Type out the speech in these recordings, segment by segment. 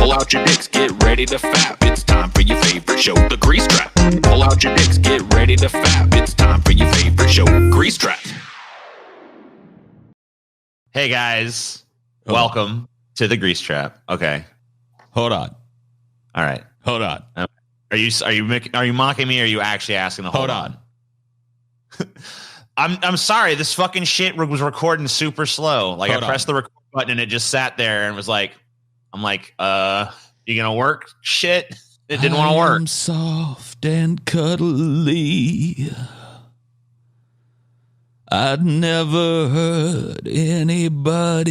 Pull out your dicks, get ready to fap. It's time for your favorite show, The Grease Trap. Pull out your dicks, get ready to fap. It's time for your favorite show, Grease Trap. Hey guys, welcome to the Grease Trap. Okay, hold on. All right, hold on. Are you mocking me? Or are you actually asking to hold on? I'm sorry. This fucking shit was recording super slow. Like I pressed the record button and it just sat there and was like, I'm like, you gonna work? Shit, it didn't want to work. I'm soft and cuddly. I'd never hurt anybody.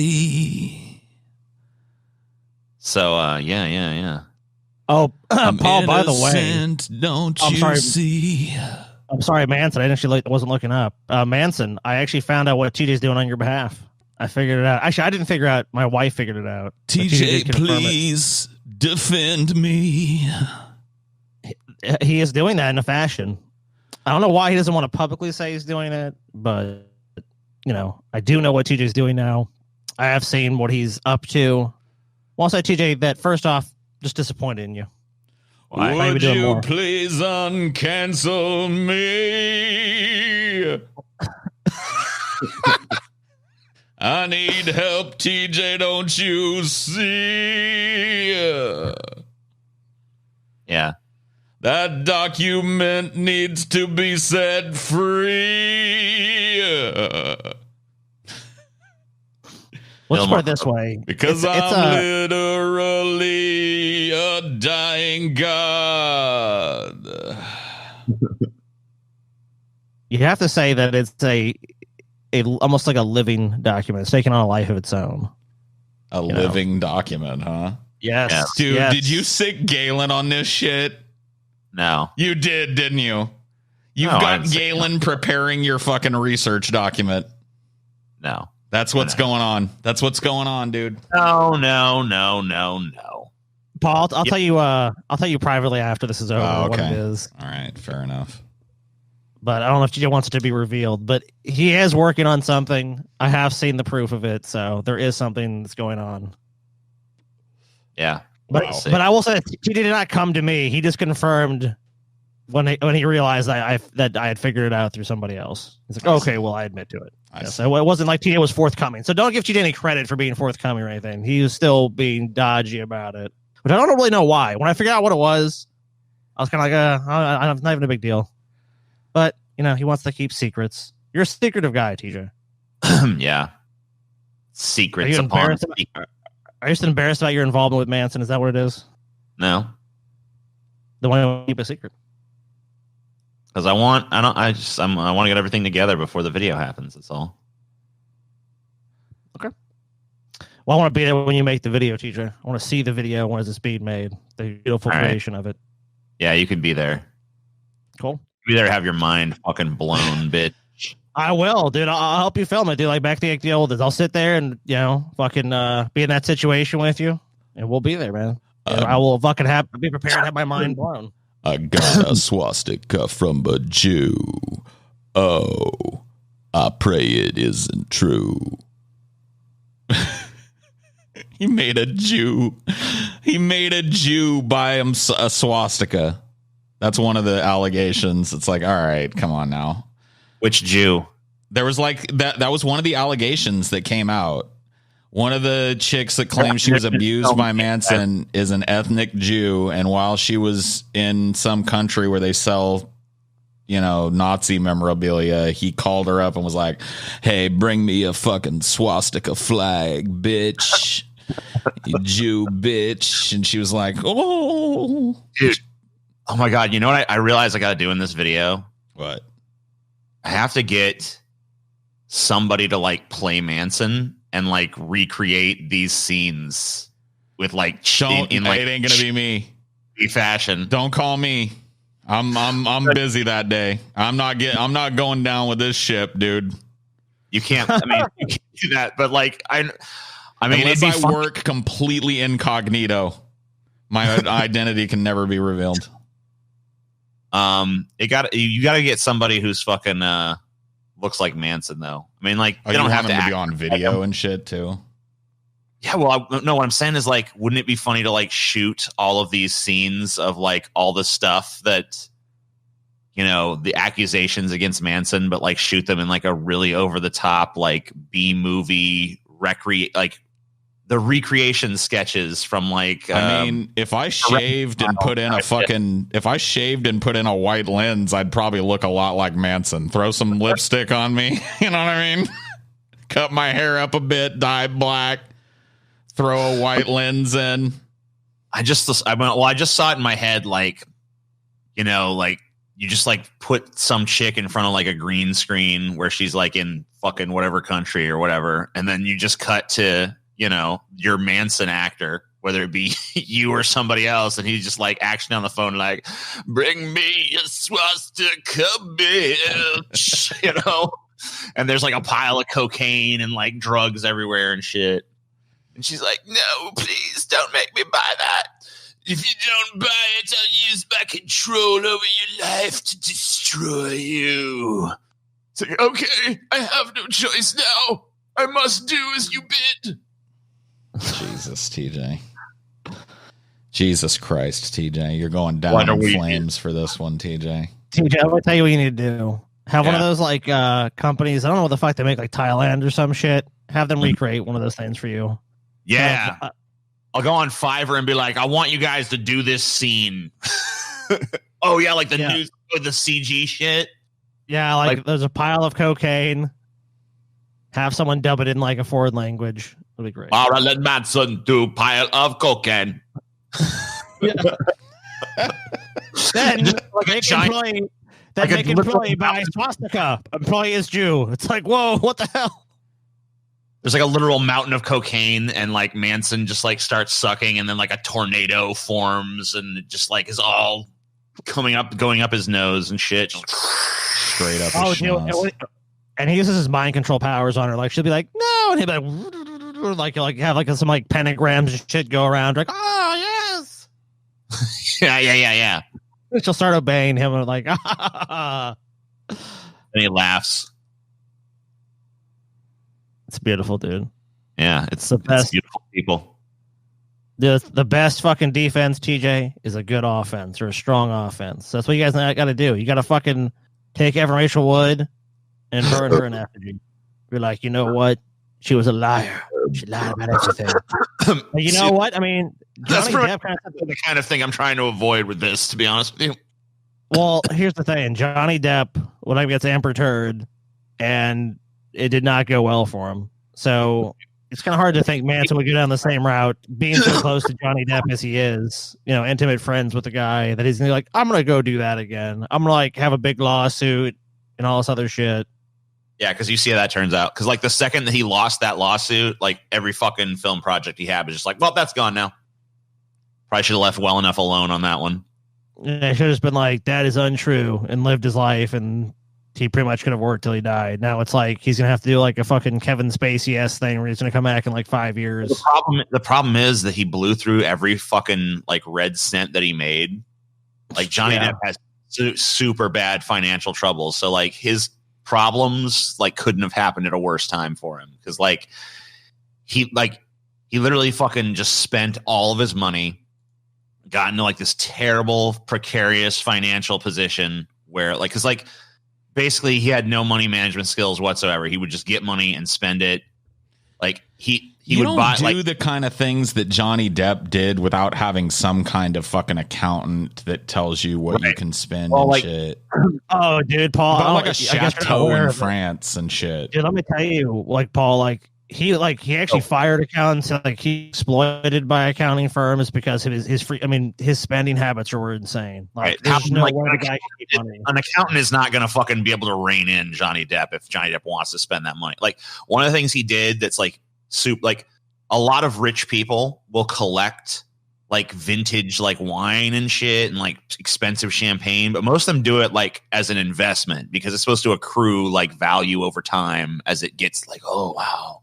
So, yeah. Oh, Paul, by the way, don't you see? I'm sorry, Manson. I actually wasn't looking up. Manson, I actually found out what TJ's doing on your behalf. I figured it out. Actually, I didn't figure it out. My wife figured it out. TJ, please defend me. He is doing that in a fashion. I don't know why he doesn't want to publicly say he's doing it, but, you know, I do know what TJ's doing now. I have seen what he's up to. I'll say, TJ, that first off, just disappointed in you. Would you please uncancel me? I need help, TJ, don't you see? Yeah. That document needs to be set free. Let's put it this way. Because I'm literally a dying god. You have to say that it's a almost like a living document. It's taking on a life of its own. A living document, huh? Yes. Dude, yes. Did you sick Galen on this shit? No. You did, didn't you? You've got Galen preparing your fucking research document. No. That's what's going on. That's what's going on, dude. No. Paul, I'll tell you. I'll tell you privately after this is over what it is. All right, fair enough. But I don't know if TJ wants it to be revealed. But he is working on something. I have seen the proof of it, so there is something that's going on. Yeah, but I will say he did not come to me. He just confirmed when he realized that I had figured it out through somebody else. He's like, okay, well, I admit to it. So it wasn't like TJ was forthcoming. So don't give TJ any credit for being forthcoming or anything. He was still being dodgy about it, but I don't really know why. When I figured out what it was, I was kind of like, I'm not even a big deal. But you know, he wants to keep secrets. You're a secretive guy, TJ. Yeah. Secrets. Are you embarrassed about your involvement with Manson? Is that what it is? No. Then why don't you keep a secret? Because I want to get everything together before the video happens. That's all. Okay. Well, I want to be there when you make the video, TJ. I want to see the video when it's being made. The beautiful creation of it. Yeah, you could be there. Cool. Be there to have your mind fucking blown, bitch. I will, dude. I'll help you film it, dude. Like back to the old days. I'll sit there and fucking be in that situation with you, and we'll be there, man. I will fucking be prepared to have my mind blown. I got a swastika from a Jew. Oh, I pray it isn't true. He made a Jew buy him a swastika. That's one of the allegations. It's like, all right, come on now. Which Jew? There was like that was one of the allegations that came out. One of the chicks that claimed she was abused by Manson is an ethnic Jew, and while she was in some country where they sell, Nazi memorabilia, he called her up and was like, "Hey, bring me a fucking swastika flag, bitch. You Jew bitch." And she was like, "Oh, dude. Oh my God. You know what I realized I got to do in this video? What? I have to get somebody to like play Manson and like recreate these scenes with like it ain't gonna be me fashion. Don't call me. I'm busy that day. I'm not going down with this ship, dude. You can't. I mean, you can't do that. But like, I mean, unless I work completely incognito, my identity can never be revealed. You got to get somebody who's fucking looks like Manson though. I mean, like they don't have to be on video and shit too. Yeah, well, no, what I'm saying is like, wouldn't it be funny to like shoot all of these scenes of like all the stuff that, you know, the accusations against Manson, but like shoot them in like a really over the top, like B movie like the recreation sketches from like, I mean, if I shaved and put in a white lens, I'd probably look a lot like Manson. Throw some lipstick on me. You know what I mean? Cut my hair up a bit, dye black. Throw a white lens in. I just saw it in my head, like, you know, like you just like put some chick in front of like a green screen where she's like in fucking whatever country or whatever, and then you just cut to, you know, your Manson actor, whether it be you or somebody else, and he's just like actually on the phone, like, "Bring me a swastika, bitch," you know, and there's like a pile of cocaine and like drugs everywhere and shit. And she's like, "No, please don't make me buy that. If you don't buy it, I'll use my control over your life to destroy you." It's like, okay, I have no choice now. I must do as you bid. Jesus, TJ. Jesus Christ, TJ. You're going down in flames for this one, TJ. TJ, I'm going to tell you what you need to do. Have one of those like companies, I don't know what the fuck they make, like Thailand or some shit. Have them recreate one of those things for you. Yeah. I'll go on Fiverr and be like, "I want you guys to do this scene." Oh, yeah, like the news with the CG shit. Yeah, like there's a pile of cocaine. Have someone dub it in like a foreign language. It'll be great. All right, let Manson do pile of cocaine. Then make employee buy swastika. Employee is Jew. It's like, whoa, what the hell? There's like a literal mountain of cocaine, and like Manson just like starts sucking, and then like a tornado forms, and it just like is all going up his nose and shit. Just straight up. And he uses his mind control powers on her. Like she'll be like, "No," and he'll be like have like some like pentagrams and shit go around. Like, "Oh yes." yeah. She'll start obeying him and like, and he laughs. It's beautiful, dude. Yeah, it's the best. It's beautiful people. The best fucking defense, TJ, is a good offense or a strong offense. That's what you guys got to do. You got to fucking take Evan Rachel Wood and burn her in effigy. You're like, you know what? She was a liar. She lied about everything. But you know what? I mean, that's the kind of thing I'm trying to avoid with this, to be honest with you. Well, here's the thing. Johnny Depp, when I gets Amber Turd, and it did not go well for him. So it's kind of hard to think Manson would go down the same route, being so close to Johnny Depp as he is, you know, intimate friends with the guy, that he's gonna be like, "I'm going to go do that again. I'm going to like have a big lawsuit and all this other shit." Yeah, because you see how that turns out. Because like the second that he lost that lawsuit, like every fucking film project he had was just like, "Well, that's gone now." Probably should have left well enough alone on that one. Yeah, should have just been like, "That is untrue," and lived his life, and he pretty much could have worked till he died. Now it's like he's gonna have to do like a fucking Kevin Spacey-esque thing where he's gonna come back in like 5 years. The problem is that he blew through every fucking like red cent that he made. Like Johnny Depp has super bad financial troubles, so like his problems like couldn't have happened at a worse time for him, because like he literally fucking just spent all of his money, got into like this terrible precarious financial position where like, because like basically he had no money management skills whatsoever. He would just get money and spend it. Like he would buy like the kind of things that Johnny Depp did without having some kind of fucking accountant that tells you what you can spend and like, shit. Oh, dude, Paul, like a chateau in France and shit. Dude, let me tell you, like Paul, like he actually fired accountants. Like he exploited by accounting firms because of his free. I mean, his spending habits were insane. Like, there's no way the guy can keep money. An accountant is not going to fucking be able to rein in Johnny Depp if Johnny Depp wants to spend that money. Like one of the things he did that's like like a lot of rich people will collect like vintage like wine and shit and like expensive champagne, but most of them do it like as an investment because it's supposed to accrue like value over time as it gets like, oh wow,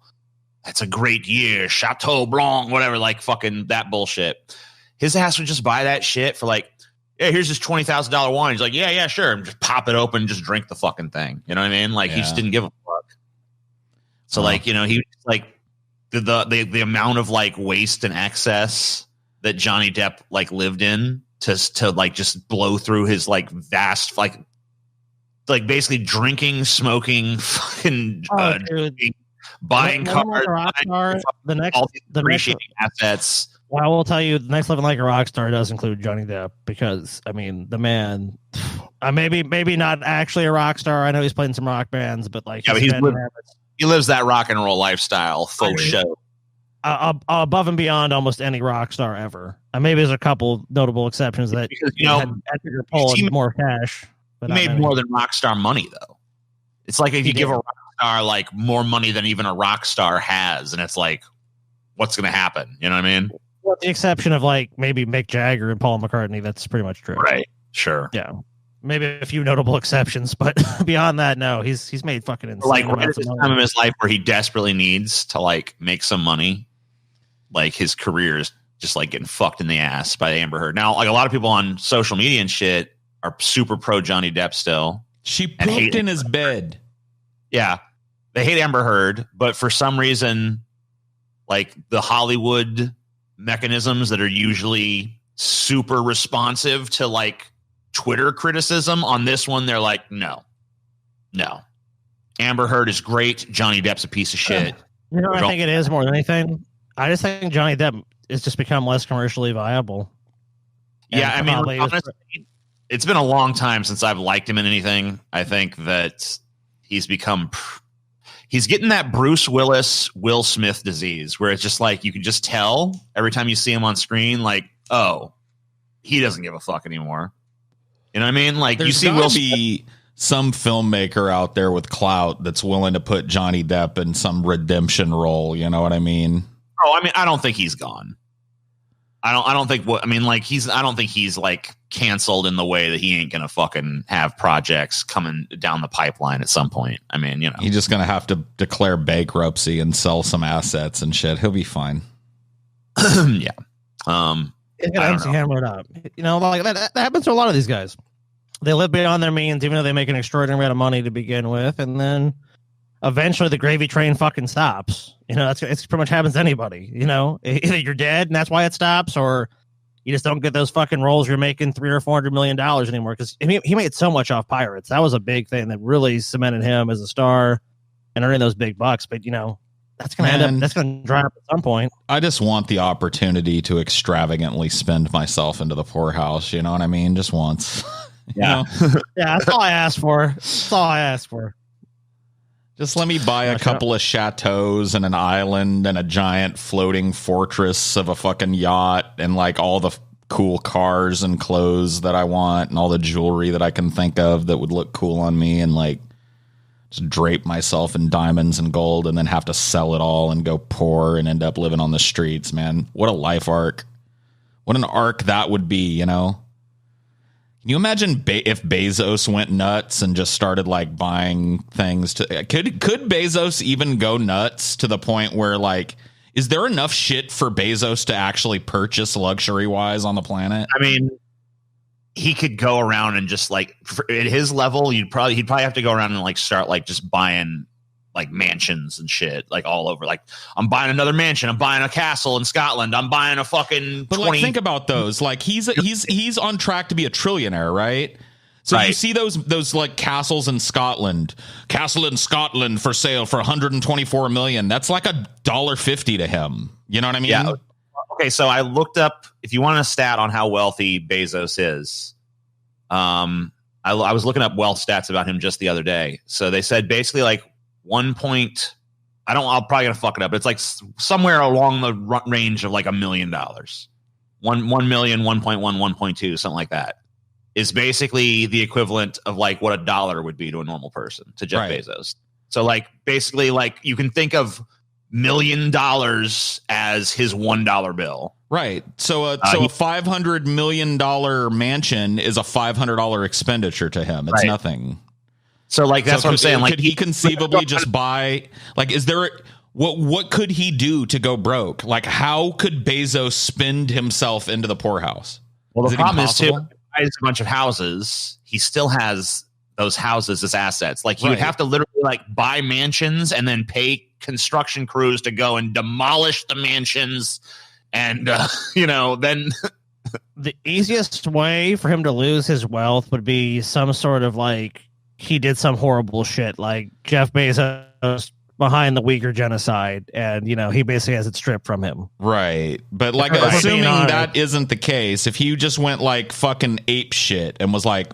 that's a great year, Chateau Blanc, whatever, like fucking that bullshit. His ass would just buy that shit for like, yeah, here's this $20,000 wine. He's like, yeah, sure. And just pop it open and just drink the fucking thing. You know what I mean? Like he just didn't give a fuck. So like, you know, he was like, the amount of like waste and excess that Johnny Depp like lived in to like just blow through his like vast like basically drinking, smoking, fucking buying cars, the next assets. Well, I will tell you, the next Living Like a Rockstar does include Johnny Depp because, I mean, the man, maybe not actually a rock star. I know he's playing some rock bands, but like, he lives that rock and roll lifestyle, full show. Above and beyond almost any rock star ever. Maybe there's a couple notable exceptions that had bigger pull and more cash. But he made more than rock star money, though. It's like if you give a rock star like more money than even a rock star has, and it's like, what's going to happen? You know what I mean? With the exception of like maybe Mick Jagger and Paul McCartney, that's pretty much true. Right. Sure. Yeah. Maybe a few notable exceptions, but beyond that, no, he's made fucking insane. Like right at this time of his life where he desperately needs to like make some money, like his career is just like getting fucked in the ass by Amber Heard. Now, like a lot of people on social media and shit are super pro Johnny Depp still. She pooped in his bed. Yeah. They hate Amber Heard, but for some reason, like the Hollywood mechanisms that are usually super responsive to like Twitter criticism on this one, they're like, no. Amber Heard is great. Johnny Depp's a piece of shit. You know, I think it is more than anything. I just think Johnny Depp has just become less commercially viable. Yeah, I mean, honestly, it's been a long time since I've liked him in anything. I think that he's getting that Bruce Willis, Will Smith disease where it's just like you can just tell every time you see him on screen, like, oh, he doesn't give a fuck anymore. You know what I mean? Like there's you see Will Smith. Some filmmaker out there with clout that's willing to put Johnny Depp in some redemption role. You know what I mean? Oh, I mean, I don't think he's gone. I don't think I don't think he's like canceled in the way that he ain't going to fucking have projects coming down the pipeline at some point. I mean, you know, he's just going to have to declare bankruptcy and sell some assets and shit. He'll be fine. Yeah. It's going to hammer it up. You know, like that happens to a lot of these guys. They live beyond their means, even though they make an extraordinary amount of money to begin with. And then eventually the gravy train fucking stops. You know, it's pretty much happens to anybody. You know, either you're dead and that's why it stops, or you just don't get those fucking roles you're making $300 or $400 million anymore. Because he made so much off Pirates. That was a big thing that really cemented him as a star and earning those big bucks. But, you know, that's going to end up, that's going to dry up at some point. I just want the opportunity to extravagantly spend myself into the poorhouse. You know what I mean? Just once. Yeah. Yeah, that's all I asked for. That's all I asked for. Just let me buy a couple of chateaus and an island and a giant floating fortress of a fucking yacht and like all the cool cars and clothes that I want and all the jewelry that I can think of that would look cool on me, and like just drape myself in diamonds and gold and then have to sell it all and go poor and end up living on the streets, man. What a life arc. What an arc that would be, you know? Can you imagine if Bezos went nuts and just started like buying things could Bezos even go nuts to the point where like, is there enough shit for Bezos to actually purchase luxury wise on the planet? I mean, he could go around and just like at his level, he'd probably have to go around and like start like just buying like mansions and shit like all over. Like, I'm buying another mansion. I'm buying a castle in Scotland. I'm buying a fucking. But like, think about those. Like, he's on track to be a trillionaire, right? So right. You see those like castles in Scotland. Castle in Scotland for sale for $124 million. That's like $1.50 to him. You know what I mean? Yeah. Okay, so I looked up, if you want a stat on how wealthy Bezos is, I was looking up wealth stats about him just the other day. So they said basically like I'm probably gonna fuck it up. It's like somewhere along the range of like $1 million, 1 million, 1.1, 1.2, something like that, is basically the equivalent of like what $1 would be to a normal person, to Jeff Bezos. So like basically like you can think of $1 million as his $1 bill. Right. So a $500 million mansion is a $500 expenditure to him. It's nothing. So like that's what I'm saying. Like, could he conceivably just buy? Like, is there what could he do to go broke? Like, how could Bezos spend himself into the poorhouse? Well, the problem is too, he buys a bunch of houses. He still has those houses as assets. Like, he would have to literally like buy mansions and then pay construction crews to go and demolish the mansions, and then the easiest way for him to lose his wealth would be some sort of like he did some horrible shit, like Jeff Bezos behind the Uyghur genocide, and he basically has it stripped from him. Right. But like, assuming that isn't the case, if he just went like fucking ape shit and was like,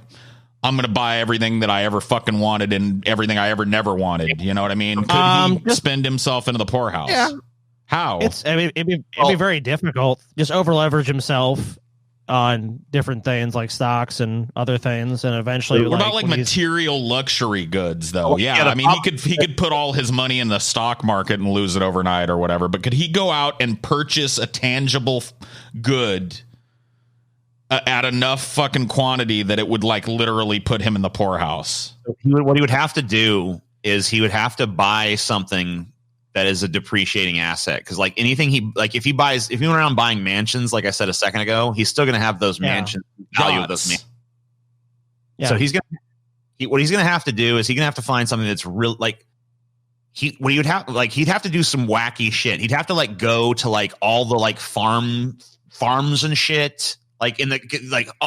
I'm going to buy everything that I ever fucking wanted and everything I ever never wanted, you know what I mean? Could he spend himself into the poorhouse? Yeah. How? It'd be very difficult. Just over leverage himself on different things like stocks and other things, and eventually what about like material luxury goods though? I mean, he could put all his money in the stock market and lose it overnight or whatever, but could he go out and purchase a tangible good at enough fucking quantity that it would like literally put him in the poorhouse? What he would have to do is he would have to buy something that is a depreciating asset, because like anything if he went around buying mansions, like I said a second ago, he's still going to have those mansions, value of those mansions. Yeah. So what he's going to have to do is he's going to have to find something that's real. Like he'd have to do some wacky shit. He'd have to like go to like all the like farms and shit. Like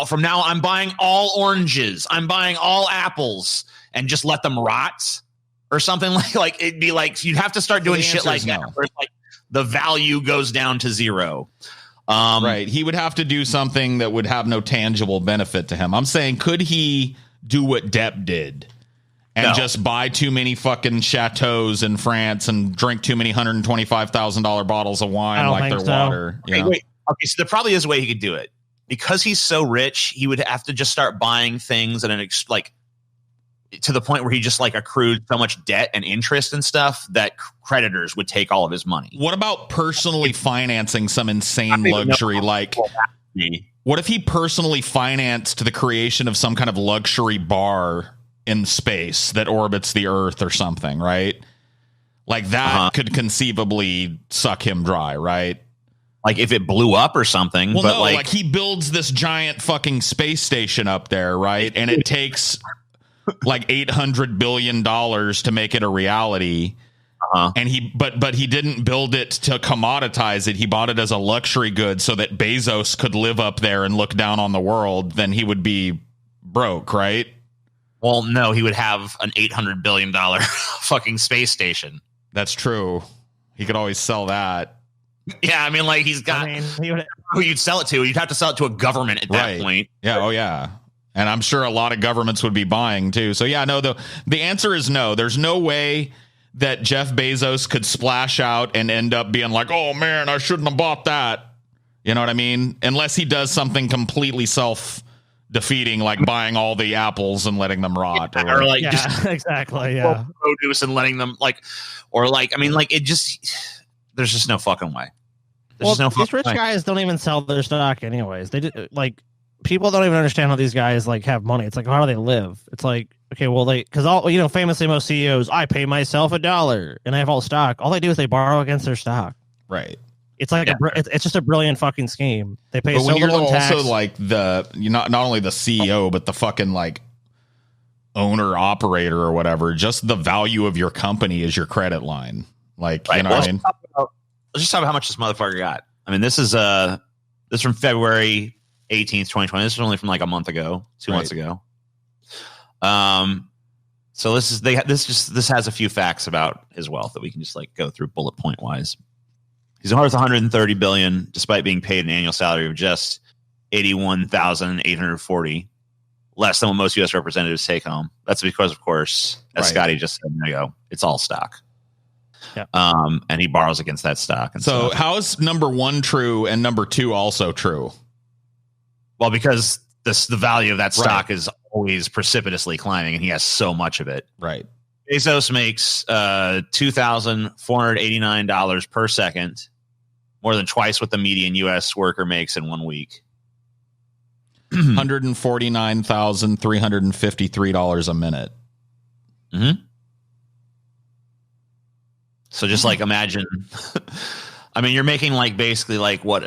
from now I'm buying all oranges, I'm buying all apples, and just let them rot. Or something like it'd be like you'd have to start doing shit like that, where like the value goes down to zero. Right. He would have to do something that would have no tangible benefit to him. I'm saying, could he do what Depp did and just buy too many fucking chateaus in France and drink too many $125,000 bottles of wine like they're water? Okay, wait. Okay, so there probably is a way he could do it. Because he's so rich, he would have to just start buying things at to the point where he just like accrued so much debt and interest and stuff that creditors would take all of his money. What about personally financing some insane luxury? Like, what if he personally financed the creation of some kind of luxury bar in space that orbits the Earth or something, right? Like that could conceivably suck him dry, right? Like if it blew up or something. Well, but no, like he builds this giant fucking space station up there, right? And it takes like $800 billion to make it a reality. And but he didn't build it to commoditize it. He bought it as a luxury good so that Bezos could live up there and look down on the world. Then he would be broke, right? Well, no, he would have an $800 billion fucking space station. That's true. He could always sell that. Yeah, I mean, like he's got who you'd sell it to. You'd have to sell it to a government at that point. Yeah. Oh, yeah. And I'm sure a lot of governments would be buying too. So yeah, no, the answer is no. There's no way that Jeff Bezos could splash out and end up being like, oh man, I shouldn't have bought that. You know what I mean? Unless he does something completely self-defeating, like buying all the apples and letting them rot. Or like just exactly. Yeah. Produce and letting them it just, there's just no fucking way. These rich guys don't even sell their stock anyways. They did people don't even understand how these guys like have money. It's like, how do they live? It's like, okay, well, because famously most CEOs, I pay myself $1 and I have all stock. All they do is they borrow against their stock. Right. It's like it's just a brilliant fucking scheme. They pay so little in tax. Also like not only the CEO, but the fucking like owner operator or whatever, just the value of your company is your credit line. Like, you know what I mean? Let's just talk about how much this motherfucker got. I mean, this is from February 18th, 2020. This is only from like a month ago, 2 months ago. So this has a few facts about his wealth that we can just like go through bullet point wise. He's worth $130 billion, despite being paid an annual salary of just $81,840, less than what most U.S. representatives take home. That's because, of course, as Scotty just said a minute ago, it's all stock. Yeah. And he borrows against that stock. And so how is number one true and number two also true? Well, because the value of that stock is always precipitously climbing, and he has so much of it. Right. Bezos makes $2,489 per second, more than twice what the median U.S. worker makes in 1 week. $149,353 a minute. Mm-hmm. So just like imagine, I mean, you're making like basically like what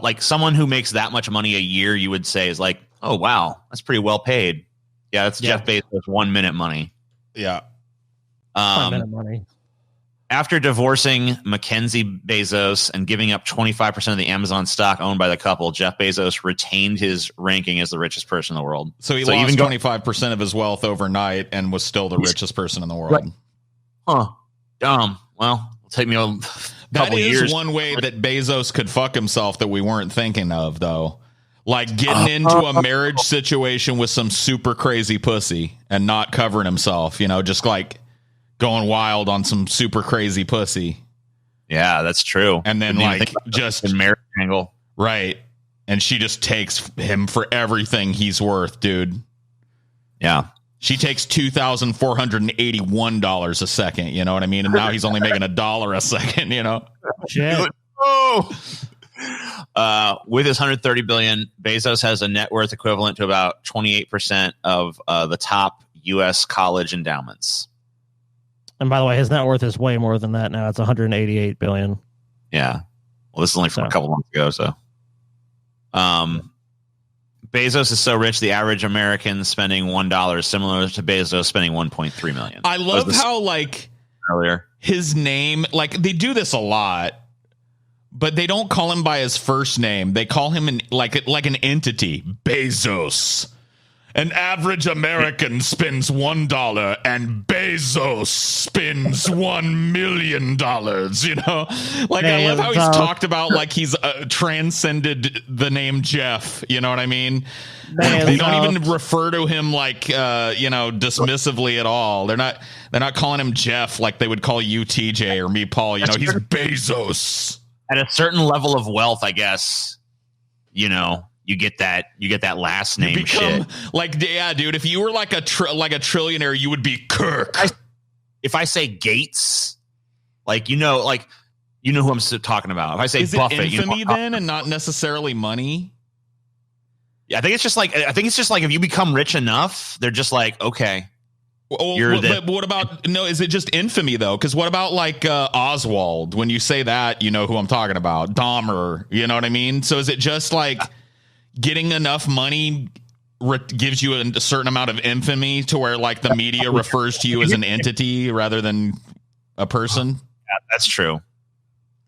like someone who makes that much money a year, you would say is like, oh, wow, that's pretty well paid. Yeah, that's Jeff Bezos 1 minute money. Yeah. 1 minute money. After divorcing Mackenzie Bezos and giving up 25% of the Amazon stock owned by the couple, Jeff Bezos retained his ranking as the richest person in the world. So he lost 25% of his wealth overnight and was still the richest person in the world. Right. Huh. Well, it'll take me a couple that is years. One way that Bezos could fuck himself that we weren't thinking of, though. Like getting into a marriage situation with some super crazy pussy and not covering himself, just like going wild on some super crazy pussy. Yeah, that's true. And then just marriage angle. Right. And she just takes him for everything he's worth, dude. Yeah. She takes $2,481 a second, you know what I mean? And now he's only making $1 a second, Shit. With his $130 billion, Bezos has a net worth equivalent to about 28% of the top U.S. college endowments. And by the way, his net worth is way more than that now. It's $188 billion. Yeah. Well, this is only from a couple months ago, so. Bezos is so rich, the average American spending $1 is similar to Bezos spending $1.3 million. I love how earlier his name, they do this a lot, but they don't call him by his first name. They call him like an entity, Bezos. An average American spends $1 and Bezos spends $1 million, I love how he's talked about like he's transcended the name Jeff. You know what I mean? They don't even refer to him dismissively at all. They're not calling him Jeff like they would call you TJ or me Paul. He's Bezos. At a certain level of wealth, I guess, you get that last name shit. Dude, if you were like a trillionaire, you would be Kirk. If I say Gates, you know who I'm talking about. If I say is Buffett, it infamy then, and not necessarily money? Yeah, I think it's just like if you become rich enough, they're just like, okay. But what about is it just infamy though? Because what about Oswald? When you say that, you know who I'm talking about. Dahmer, you know what I mean? So is it just getting enough money gives you a certain amount of infamy to where the media refers to you as an entity rather than a person? Yeah, that's true.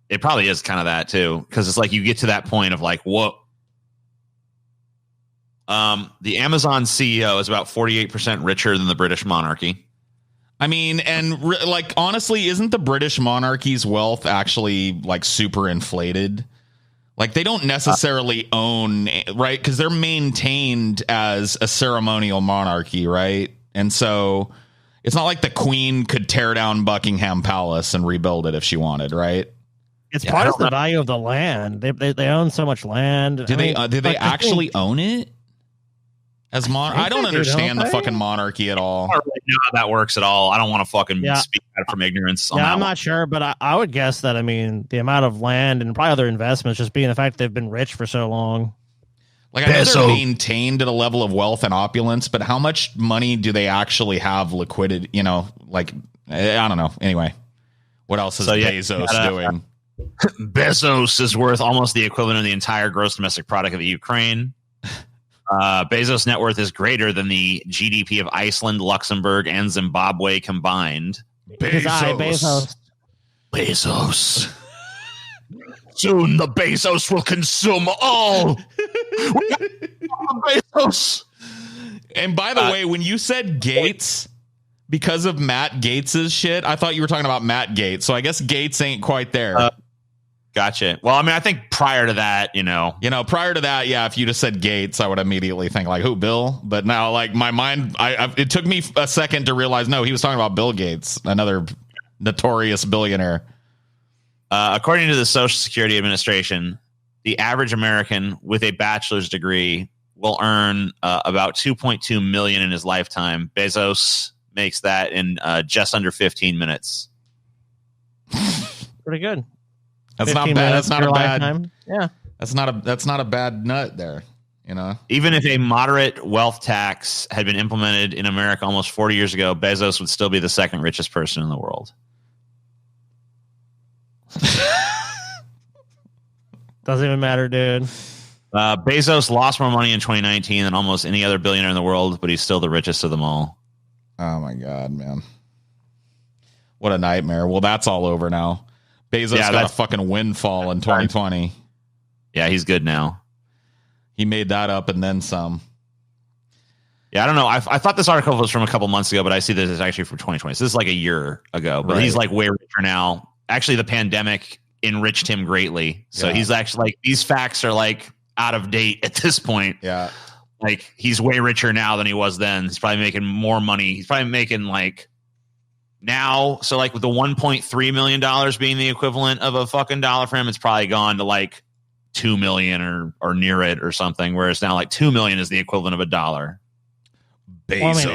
It probably is kind of that too, because it's you get to that point of what. The Amazon CEO is about 48% richer than the British monarchy. I mean, and honestly, isn't the British monarchy's wealth actually super inflated? They don't necessarily own, right? Because they're maintained as a ceremonial monarchy, right? And so it's not like the Queen could tear down Buckingham Palace and rebuild it if she wanted, right? It's part of the value of the land. They own so much land. Do they actually own it? As I don't understand the fucking monarchy at all. I don't really know how that works at all. I don't want to fucking speak out from ignorance. I'm not sure, but I would guess that, the amount of land and probably other investments just being the fact that they've been rich for so long. I know they're maintained at a level of wealth and opulence, but how much money do they actually have liquidity? I don't know. Anyway, what else is Bezos doing? Bezos is worth almost the equivalent of the entire gross domestic product of the Ukraine. Bezos' net worth is greater than the GDP of Iceland, Luxembourg, and Zimbabwe combined. Bezos. Soon the Bezos will consume all. Bezos. And by the way, when you said Gates, because of Matt Gates's shit, I thought you were talking about Matt Gates. So I guess Gates ain't quite there. Gotcha. Well, I think prior to that, prior to that, yeah, if you just said Gates, I would immediately think who, Bill? But now, my mind, it took me a second to realize, no, he was talking about Bill Gates, another notorious billionaire. According to the Social Security Administration, the average American with a bachelor's degree will earn about $2.2 million in his lifetime. Bezos makes that in just under 15 minutes. Pretty good. That's not bad. That's not a bad. Lifetime. Yeah. That's not a bad nut there. Even if a moderate wealth tax had been implemented in America almost 40 years ago, Bezos would still be the second richest person in the world. Doesn't even matter, dude. Bezos lost more money in 2019 than almost any other billionaire in the world, but he's still the richest of them all. Oh my God, man. What a nightmare. Well, that's all over now. Bezos got a fucking windfall in 2020. Yeah, he's good now. He made that up and then some. Yeah, I don't know. I thought this article was from a couple months ago, but I see this is actually from 2020. So this is like a year ago. But he's like way richer now. Actually, the pandemic enriched him greatly. So he's actually like, these facts are like out of date at this point. Yeah. Like he's way richer now than he was then. He's probably making more money. He's probably making like now. So like with the $1.3 million being the equivalent of a fucking dollar for him, it's probably gone to like 2 million or near it or something. Whereas now like 2 million is the equivalent of a dollar. Bezos. Well, I mean,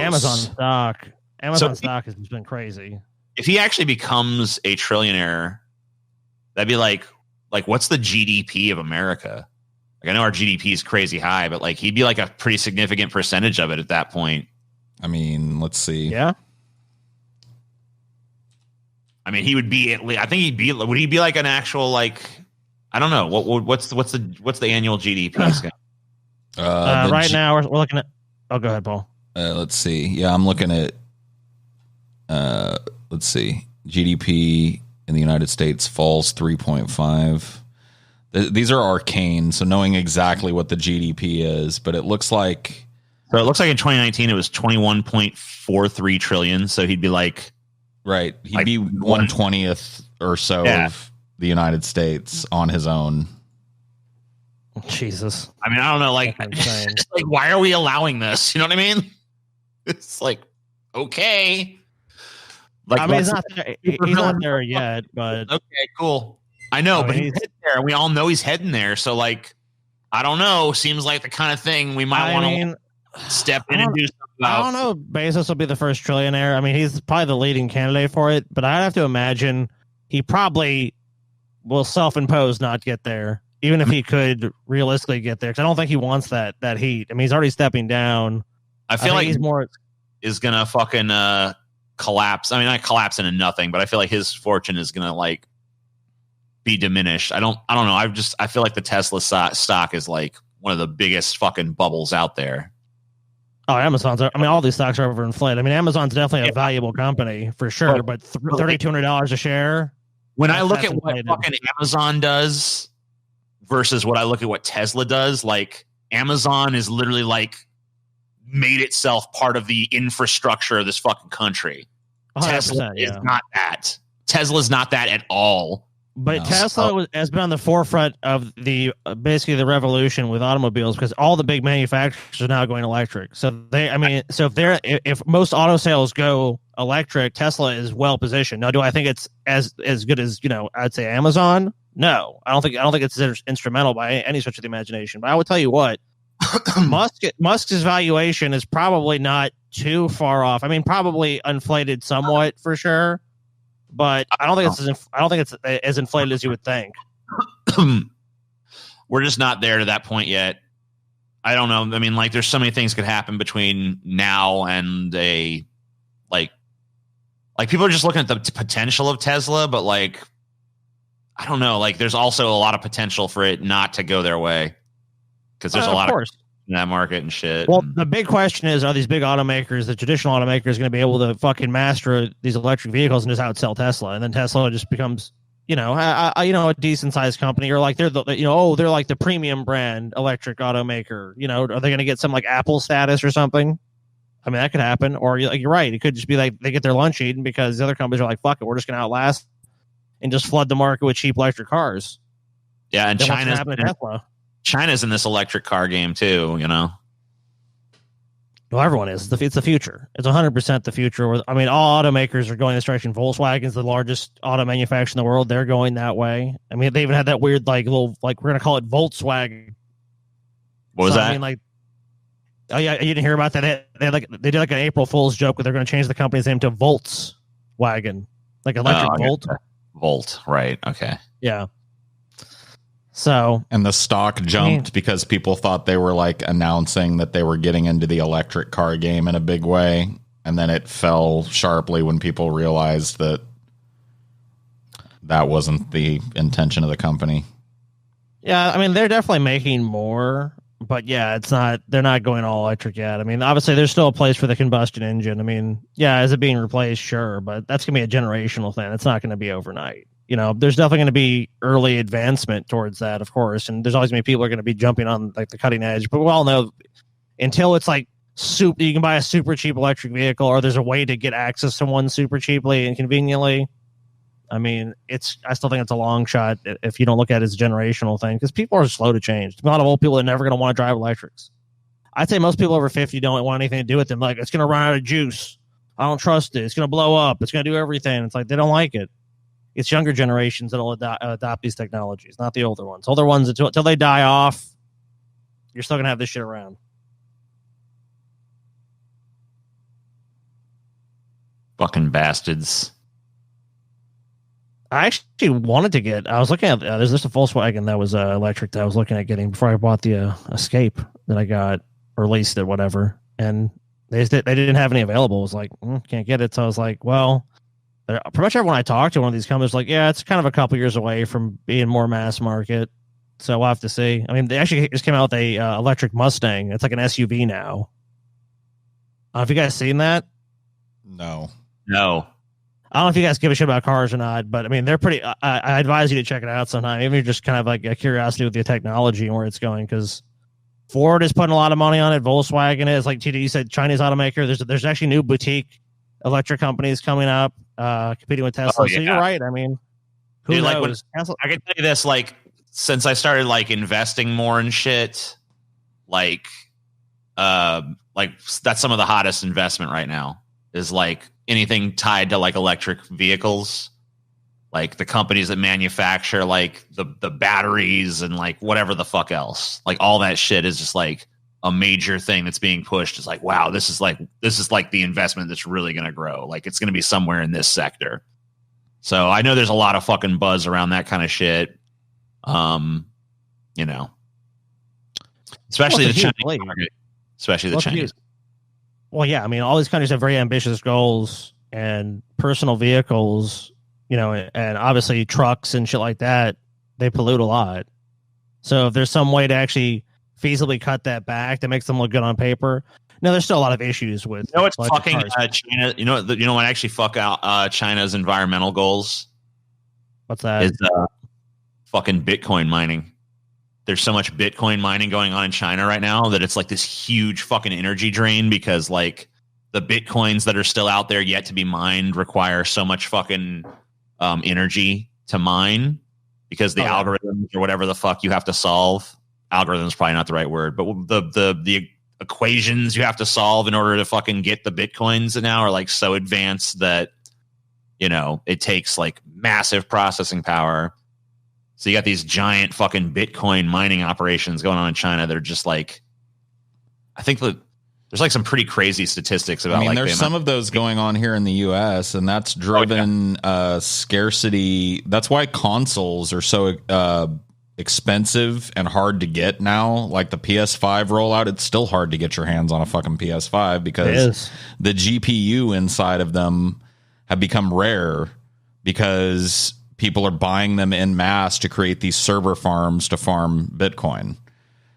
Amazon stock has been crazy. If he actually becomes a trillionaire, that'd be like what's the GDP of America? Like I know our GDP is crazy high, but like he'd be like a pretty significant percentage of it at that point. I mean, let's see. Yeah. I mean, he would be at least. I think would he be like an actual like? I don't know. What's the annual GDP? Right now we're looking at. Oh, go ahead, Paul. Let's see. Yeah, I'm looking at. Let's see. GDP in the United States falls 3.5. These are arcane, so knowing exactly what the GDP is, but it looks like. So it looks like in 2019 it was 21.43 trillion. So he'd be like. Right, he'd be 1/20th or so of the United States on his own. Jesus. I mean, I don't know. Like, like, why are we allowing this? You know what I mean? It's like, okay. Like, I mean, he's not there yet, but okay, cool. I know, but he's heading there. We all know he's heading there. So, like, I don't know. Seems like the kind of thing we might want to step in and do something about. I don't know. Bezos will be the first trillionaire. I mean, he's probably the leading candidate for it, but I'd have to imagine he probably will self-impose not get there, even if he could realistically get there. Because I don't think he wants that heat. I mean, he's already stepping down. I feel like he's more is gonna fucking collapse. I mean, not collapse into nothing, but I feel like his fortune is gonna like be diminished. I don't know. I feel like the Tesla stock is like one of the biggest fucking bubbles out there. Oh, all these stocks are overinflated. I mean, Amazon's definitely a valuable company for sure, but $3,200 a share. When I look at what fucking Amazon does versus what I look at what Tesla does, like Amazon is literally like made itself part of the infrastructure of this fucking country. Tesla is not that. Tesla's not that at all. But Tesla has been on the forefront of basically the revolution with automobiles because all the big manufacturers are now going electric. So if most auto sales go electric, Tesla is well positioned. Now, do I think it's as good as I'd say Amazon? No, I don't think it's instrumental by any stretch of the imagination. But I would tell you what, Musk's valuation is probably not too far off. I mean, probably inflated somewhat for sure. But I don't think it's as inflated as you would think. We're just not there to that point yet. I don't know. I mean, like, there's so many things could happen between now and like people are just looking at the potential of Tesla, but like, I don't know. Like, there's also a lot of potential for it not to go their way because there's a lot of in that market and shit. Well, the big question is, are these big automakers, the traditional automakers, going to be able to fucking master these electric vehicles and just outsell Tesla? And then Tesla just becomes, a decent sized company, or like they're like the premium brand electric automaker. Are they going to get some like Apple status or something? I mean, that could happen. Or you're right. It could just be like they get their lunch eaten because the other companies are like, fuck it, we're just going to outlast and just flood the market with cheap electric cars. Yeah, and China's in this electric car game too, Well, everyone is. It's the future. It's 100% the future. I mean, all automakers are going this direction. Volkswagen's the largest auto manufacturer in the world. They're going that way. I mean, they even had that weird we're going to call it Volkswagen. What was that? I mean, like, oh yeah, you didn't hear about that? They did like an April Fool's joke where they're going to change the company's name to Volkswagen, like electric Volt. Volt, right? Okay. Yeah. So, and the stock jumped because people thought they were like announcing that they were getting into the electric car game in a big way. And then it fell sharply when people realized that wasn't the intention of the company. Yeah. I mean, they're definitely making more But yeah, they're not going all electric yet. I mean, obviously there's still a place for the combustion engine. I mean, yeah, is it being replaced? Sure. But that's going to be a generational thing. It's not going to be overnight. There's definitely going to be early advancement towards that, of course. And there's always going to be people who are going to be jumping on like the cutting edge. But we all know until it's like you can buy a super cheap electric vehicle, or there's a way to get access to one super cheaply and conveniently. I mean, I still think it's a long shot if you don't look at it as a generational thing, because people are slow to change. A lot of old people are never going to want to drive electrics. I'd say most people over 50 don't want anything to do with them. Like, it's going to run out of juice. I don't trust it. It's going to blow up. It's going to do everything. It's like they don't like it. It's younger generations that'll adopt these technologies, not the older ones. Older ones, until they die off, you're still going to have this shit around. Fucking bastards. I actually wanted to get. I was looking at. There's just a Volkswagen that was electric that I was looking at getting before I bought the Escape that I got, or leased it, whatever. And they didn't have any available. I was like, can't get it. So I was like, well, pretty much everyone I talked to, one of these companies, was like, yeah, it's kind of a couple years away from being more mass market. So we'll have to see. I mean, they actually just came out with a electric Mustang. It's like an SUV now. Have you guys seen that? No. I don't know if you guys give a shit about cars or not, but I mean, they're pretty. I advise you to check it out sometime, even if you're just kind of like a curiosity with the technology and where it's going, because Ford is putting a lot of money on it. Volkswagen is, like TD said, Chinese automaker. There's actually new boutique electric companies coming up, competing with Tesla. Oh, yeah. So you're right. I mean, who knows? Like I can tell you this, like, since I started like investing more in shit, like that's some of the hottest investment right now is like anything tied to like electric vehicles, like the companies that manufacture like the batteries and like whatever the fuck else, like all that shit is just like a major thing that's being pushed. It's like, wow, this is like the investment that's really going to grow. Like it's going to be somewhere in this sector. So I know there's a lot of fucking buzz around that kind of shit. Especially the Chinese market, especially the Chinese. Well, yeah, I mean, all these countries have very ambitious goals, and personal vehicles, and obviously trucks and shit like that, they pollute a lot. So if there's some way to actually feasibly cut that back that makes them look good on paper, no, there's still a lot of issues with. It's fucking China. You know what actually fuck out China's environmental goals? What's that? Is fucking Bitcoin mining. There's so much Bitcoin mining going on in China right now that it's like this huge fucking energy drain, because like the Bitcoins that are still out there yet to be mined require so much fucking energy to mine, because the algorithms or whatever the fuck you have to solve. Algorithm is probably not the right word, but the equations you have to solve in order to fucking get the Bitcoins now are like so advanced that, it takes like massive processing power. So you got these giant fucking Bitcoin mining operations going on in China that are just like, I think that there's like some pretty crazy statistics about. I mean, like there's some of those going on here in the U.S. and that's driven scarcity. That's why consoles are so expensive and hard to get now. Like the PS5 rollout, it's still hard to get your hands on a fucking PS5 because the GPU inside of them have become rare because people are buying them en masse to create these server farms to farm Bitcoin.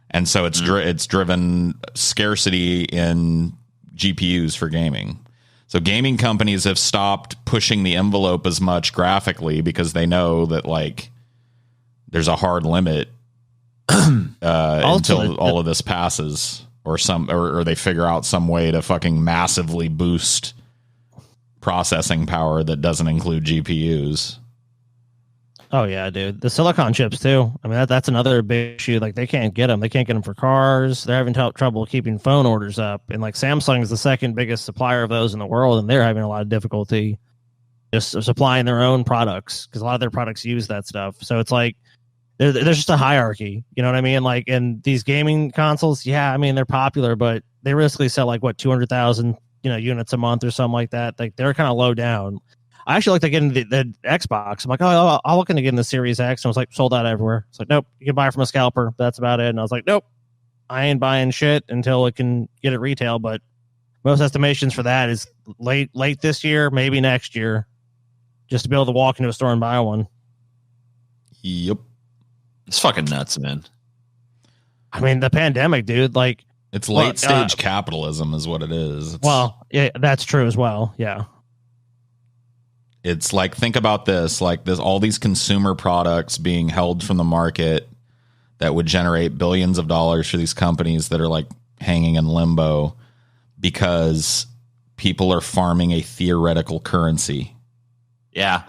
And so it's driven scarcity in GPUs for gaming. So gaming companies have stopped pushing the envelope as much graphically because they know that there's a hard limit until all of this passes, or they figure out some way to fucking massively boost processing power that doesn't include GPUs. Oh yeah, dude. The silicon chips too. I mean, that's another big issue. Like they can't get them. They can't get them for cars. They're having trouble keeping phone orders up. And like Samsung is the second biggest supplier of those in the world, and they're having a lot of difficulty just supplying their own products because a lot of their products use that stuff. So it's like there's just a hierarchy. You know what I mean? Like in these gaming consoles, yeah, I mean they're popular, but they realistically sell like 200,000 units a month or something like that. Like they're kind of low down. I actually looked at getting the Xbox. I'm like, I'll look into getting the Series X. And I was like, sold out everywhere. It's like, nope, you can buy it from a scalper. That's about it. And I was like, nope, I ain't buying shit until it can get it retail. But most estimations for that is late this year, maybe next year, just to be able to walk into a store and buy one. Yep. It's fucking nuts, man. I mean, the pandemic, dude. Like, it's late stage capitalism, is what it is. Yeah, that's true as well. Yeah. It's like, think about this, like there's all these consumer products being held from the market that would generate billions of dollars for these companies that are like hanging in limbo because people are farming a theoretical currency. Yeah.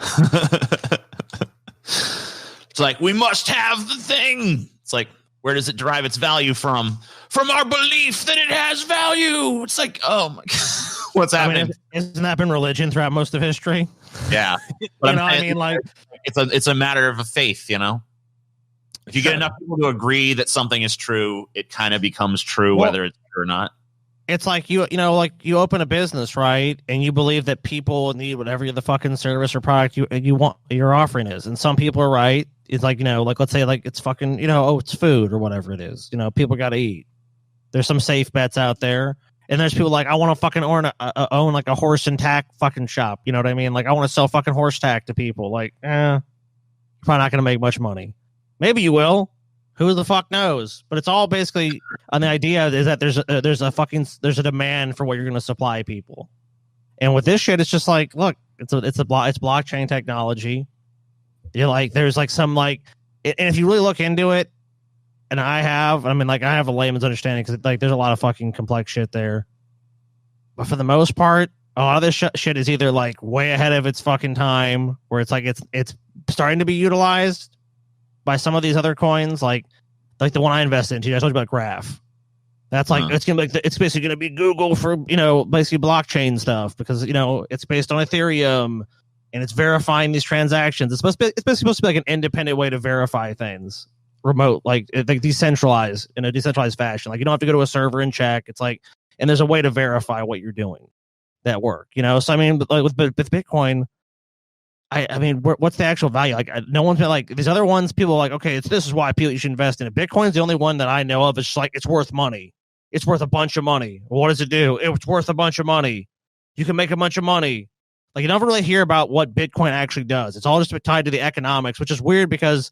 It's like, we must have the thing. It's like, where does it derive its value from? From our belief that it has value. It's like, oh my God, what's happening? Hasn't that been religion throughout most of history? Yeah. But I mean, like, it's a matter of a faith, you know? If you get enough people to agree that something is true, it kind of becomes true, whether it's true or not. It's like you you open a business, right? And you believe that people need whatever the fucking service or product you want your offering is. And some people are right. It's like, like let's say like it's fucking, it's food or whatever it is. People got to eat. There's some safe bets out there. And there's people like, I want to fucking own like a horse and tack fucking shop. You know what I mean? Like, I want to sell fucking horse tack to people. Like, you're probably not going to make much money. Maybe you will. Who the fuck knows? But it's all basically on the idea is that there's a demand for what you're going to supply people. And with this shit, it's just like, look, it's blockchain technology. You're like, there's like some like, and if you really look into it, and I have a layman's understanding because like there's a lot of fucking complex shit there. But for the most part, a lot of this shit is either like way ahead of its fucking time, where it's like it's starting to be utilized by some of these other coins, like the one I invested into. I told you about Graph. That's like it's gonna be it's basically gonna be Google for basically blockchain stuff because it's based on Ethereum and it's verifying these transactions. It's basically supposed to be like an independent way to verify things, remote, like decentralized in a decentralized fashion. Like you don't have to go to a server and check. It's like, and there's a way to verify what you're doing that work. So I mean, like with Bitcoin. I mean, what's the actual value? Like, no one's been like these other ones. People are like, okay, this is why you should invest in it. Bitcoin's the only one that I know of. It's just like it's worth money. It's worth a bunch of money. What does it do? It's worth a bunch of money. You can make a bunch of money. Like you never really hear about what Bitcoin actually does. It's all just tied to the economics, which is weird because,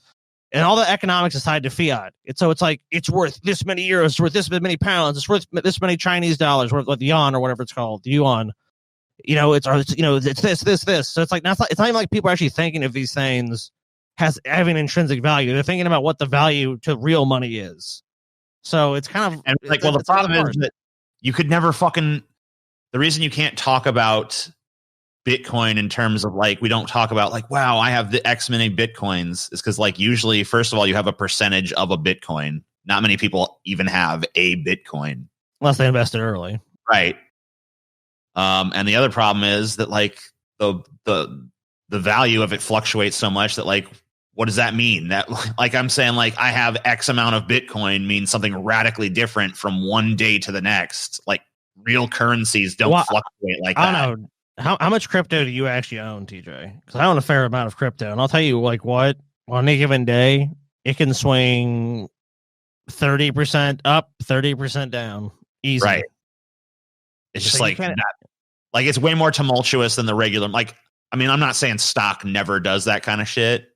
and all the economics is tied to fiat. It's like it's worth this many euros, it's worth this many pounds, it's worth this many Chinese dollars, worth the yuan or whatever it's called, the yuan. It's this. So it's like it's not even like people are actually thinking of these things having intrinsic value. They're thinking about what the value to real money is. So it's kind of like, well, the problem is that you could never the reason you can't talk about Bitcoin in terms of like, we don't talk about like, wow, I have the X many Bitcoins is because like usually, first of all, you have a percentage of a Bitcoin. Not many people even have a Bitcoin. Unless they invested early. Right. And the other problem is that like the value of it fluctuates so much that like, what does that mean? That like I'm saying like I have X amount of Bitcoin means something radically different from one day to the next. Like real currencies don't fluctuate like that. I don't know. How much crypto do you actually own, TJ? Because I own a fair amount of crypto, and I'll tell you like what, on any given day, it can swing 30% up, 30% down, easy. Right. It's just like that. Like it's way more tumultuous than the regular. Like, I mean, I'm not saying stock never does that kind of shit,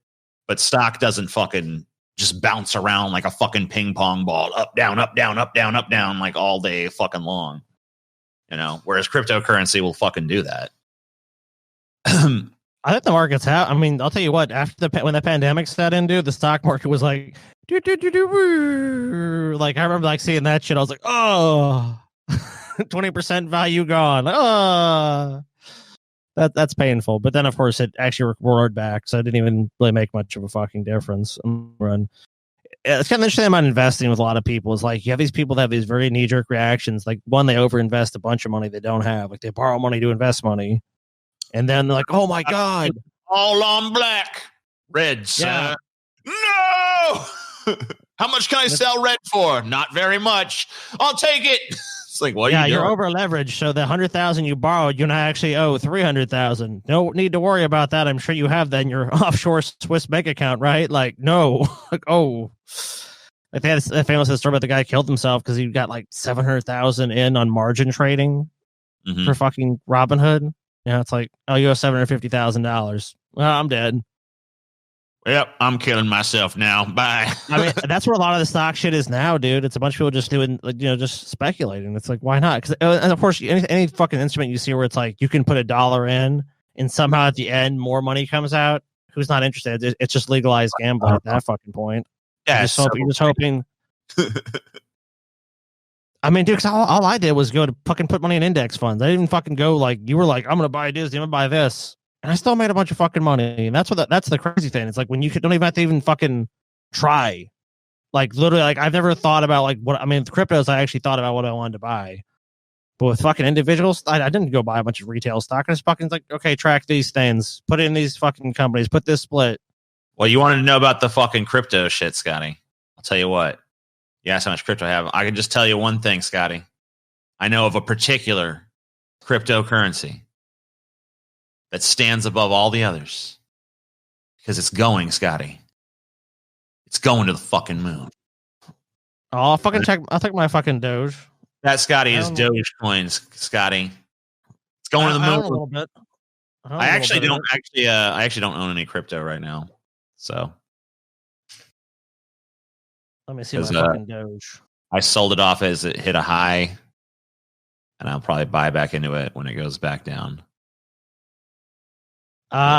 but stock doesn't fucking just bounce around like a fucking ping pong ball, up, down, up, down, up, down, up, down, like all day fucking long. Whereas cryptocurrency will fucking do that. I think the markets have. I mean, I'll tell you what. After when the pandemic set in, dude, the stock market was like, like I remember like seeing that shit. I was like, oh. 20% value gone. That's painful. But then, of course, it actually roared back, so it didn't even really make much of a fucking difference. It's kind of interesting about investing with a lot of people. It's like you have these people that have these very knee-jerk reactions. Like one, they overinvest a bunch of money they don't have. Like they borrow money to invest money, and then they're like, "Oh my god, all on black, red, sir." Yeah. No. How much can I sell red for? Not very much. I'll take it. It's like, what? You're over leveraged. So the 100,000 you borrowed, you now actually owe 300,000. No need to worry about that. I'm sure you have that in your offshore Swiss bank account, right? Like, no. Like, oh, like they had a famous story about the guy killed himself because he got like 700,000 in on margin trading for fucking Robinhood. It's like, oh, you owe $750,000. Well, I'm dead. Yep, I'm killing myself now. Bye. I mean, that's where a lot of the stock shit is now, dude. It's a bunch of people just doing, like, just speculating. It's like, why not? Because, and of course, any fucking instrument you see where it's like you can put $1 in, and somehow at the end more money comes out. Who's not interested? It's just legalized gambling at that fucking point. Yeah, you're just hoping. I mean, dude, because all I did was go to fucking put money in index funds. I didn't even fucking go like you were like, I'm gonna buy Disney, I'm gonna buy this. And I still made a bunch of fucking money. And that's the crazy thing. It's like when you don't even have to even fucking try. Like literally, like I've never thought about like what I mean, with cryptos, I actually thought about what I wanted to buy. But with fucking individuals, I didn't go buy a bunch of retail stock. I just fucking like, okay, track these things, put it in these fucking companies, put this split. Well, you wanted to know about the fucking crypto shit, Scotty. I'll tell you what. You asked how much crypto I have. I can just tell you one thing, Scotty. I know of a particular cryptocurrency that stands above all the others because it's going, Scotty. It's going to the fucking moon. Oh, I'll fucking check. I'll take my fucking Doge. That, Scotty, is Doge coins, Scotty. It's going to the moon. A little bit. I actually don't own any crypto right now. So let me see my fucking Doge. I sold it off as it hit a high, and I'll probably buy back into it when it goes back down.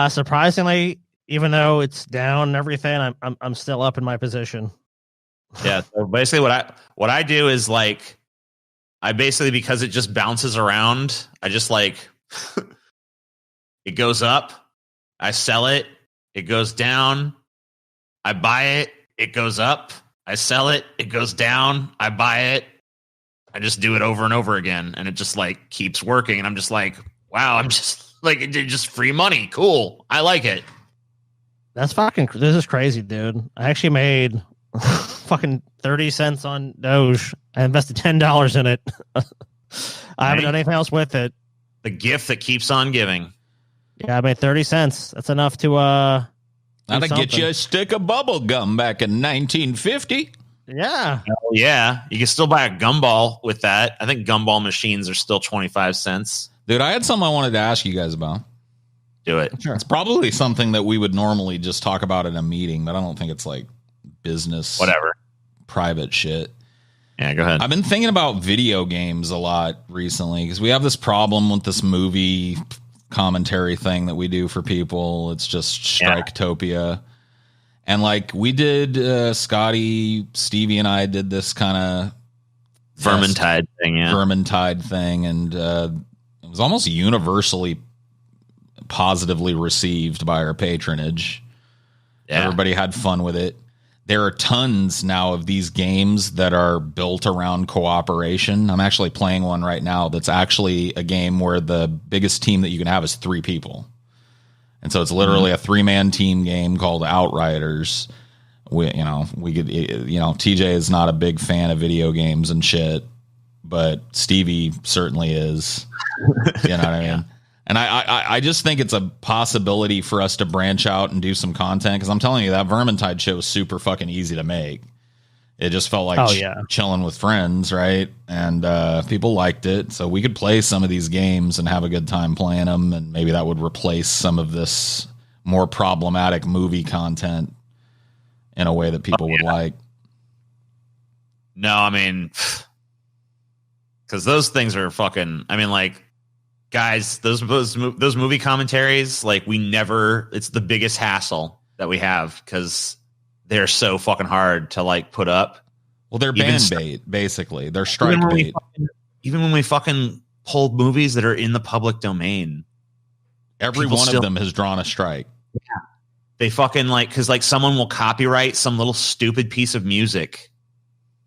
Surprisingly, even though it's down and everything, I'm still up in my position. Yeah. So basically, what I do is like, I basically, because it just bounces around, I just like it goes up, I sell it, it goes down, I buy it, it goes up, I sell it, it goes down, I buy it. I just do it over and over again, and it just like keeps working. And I'm just like, wow, I'm just like, it just free money. Cool. I like it. This is crazy, dude. I actually made fucking 30 cents on Doge. I invested $10 in it. I haven't done anything else with it. The gift that keeps on giving. Yeah, I made 30 cents. That's enough to that'll get you a stick of bubble gum back in 1950. Yeah. Hell yeah. You can still buy a gumball with that. I think gumball machines are still 25 cents. Dude, I had something I wanted to ask you guys about. Do it. Sure. It's probably something that we would normally just talk about in a meeting, but I don't think it's like business, whatever, private shit. Yeah, go ahead. I've been thinking about video games a lot recently because we have this problem with this movie commentary thing that we do for people. It's just Striketopia. Yeah. And like we did, Scotty, Stevie, and I did this kind of Vermintide thing. And it was almost universally positively received by our patronage. Yeah. Everybody had fun with it. There are tons now of these games that are built around cooperation. I'm actually playing one right now that's actually a game where the biggest team that you can have is 3 people. And so it's literally a 3-man team game called Outriders. TJ is not a big fan of video games and shit, but Stevie certainly is. You know what I mean? Yeah. And I just think it's a possibility for us to branch out and do some content because I'm telling you that Vermintide shit was super fucking easy to make. It just felt like chilling with friends, right? And people liked it, so we could play some of these games and have a good time playing them, and maybe that would replace some of this more problematic movie content in a way that people would like. No, I mean, because those things are fucking. I mean, like, guys, those movie commentaries, like, it's the biggest hassle that we have because they're so fucking hard to like put up. Well, they're band bait, basically. They're strike bait. Even when we fucking pull movies that are in the public domain, every one of them has drawn a strike. Yeah. They fucking like, because like someone will copyright some little stupid piece of music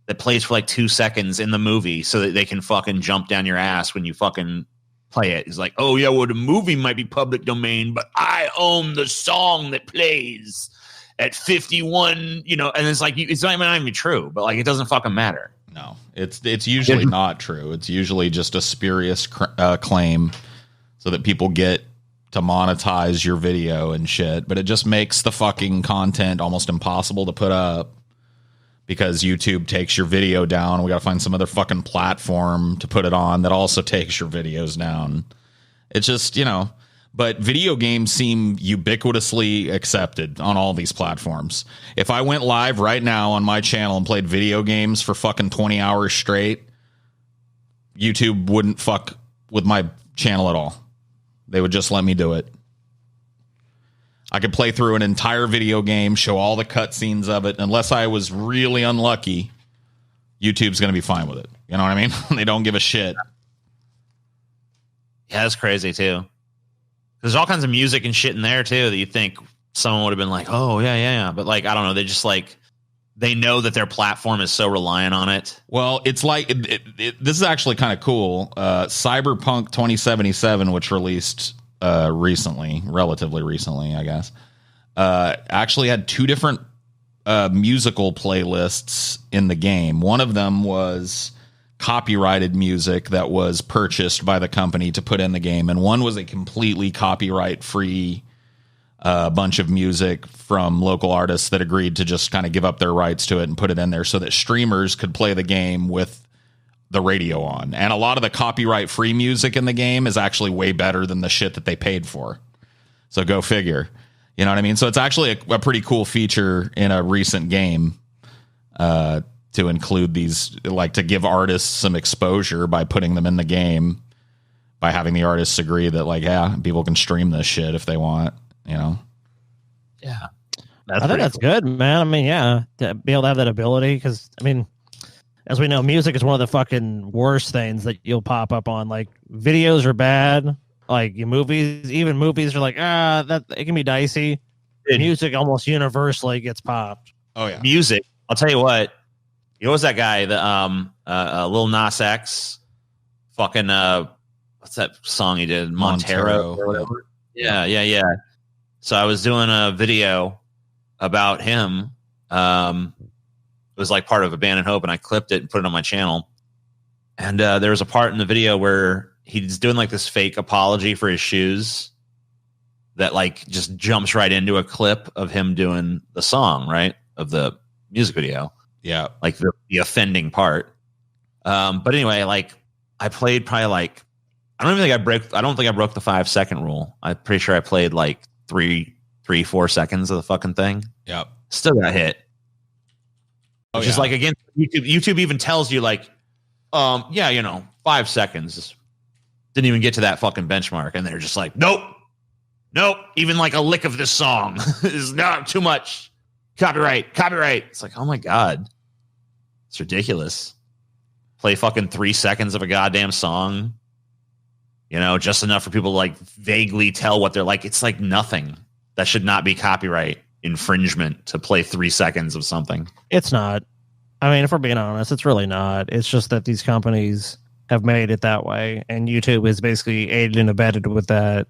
that plays for like 2 seconds in the movie so that they can fucking jump down your ass when you fucking play it. It's like, oh yeah, well the movie might be public domain, but I own the song that plays at 51, and it's like, it's not even true, but like, it doesn't fucking matter. No, it's usually not true. It's usually just a spurious claim so that people get to monetize your video and shit, but it just makes the fucking content almost impossible to put up because YouTube takes your video down. We got to find some other fucking platform to put it on that also takes your videos down. It's just, but video games seem ubiquitously accepted on all these platforms. If I went live right now on my channel and played video games for fucking 20 hours straight, YouTube wouldn't fuck with my channel at all. They would just let me do it. I could play through an entire video game, show all the cutscenes of it. Unless I was really unlucky, YouTube's going to be fine with it. You know what I mean? They don't give a shit. Yeah, that's crazy too. There's all kinds of music and shit in there too that you think someone would have been like, oh yeah. But like, I don't know. They just like, they know that their platform is so reliant on it. Well, it's like, this is actually kind of cool. Cyberpunk 2077, which released relatively recently, I guess, actually had two different musical playlists in the game. One of them was copyrighted music that was purchased by the company to put in the game, and one was a completely copyright free bunch of music from local artists that agreed to just kind of give up their rights to it and put it in there so that streamers could play the game with the radio on. And a lot of the copyright free music in the game is actually way better than the shit that they paid for. So go figure. You know what I mean? So it's actually a pretty cool feature in a recent game to include these, like to give artists some exposure by putting them in the game, by having the artists agree that like, yeah, people can stream this shit if they want, you know? Yeah. I think that's good, man. I mean, yeah, to be able to have that ability, because I mean, as we know, music is one of the fucking worst things that you'll pop up on. Like, videos are bad. Like, even movies are like, that it can be dicey. Music almost universally gets popped. Oh yeah, music. I'll tell you what. You know, what's that guy? The Lil Nas X. Fucking what's that song he did? Montero or whatever. Yeah. So I was doing a video about him. It was like part of Abandoned Hope, and I clipped it and put it on my channel. And there was a part in the video where he's doing like this fake apology for his shoes that like just jumps right into a clip of him doing the song, right? Of the music video. Yeah. Like the offending part. But anyway, like I played probably like, I don't think I broke the 5-second rule. I'm pretty sure I played like 4 seconds of the fucking thing. Yep. Still got hit. Which is like, again, YouTube even tells you like, 5 seconds. Didn't even get to that fucking benchmark. And they're just like, nope. Even like a lick of this song is not too much. Copyright. It's like, oh my God. It's ridiculous. Play fucking 3 seconds of a goddamn song. You know, just enough for people to like vaguely tell what they're like. It's like nothing. That should not be copyright infringement to play 3 seconds of something. It's not. I mean, if we're being honest, it's really not. It's just that these companies have made it that way, and YouTube is basically aided and abetted with that.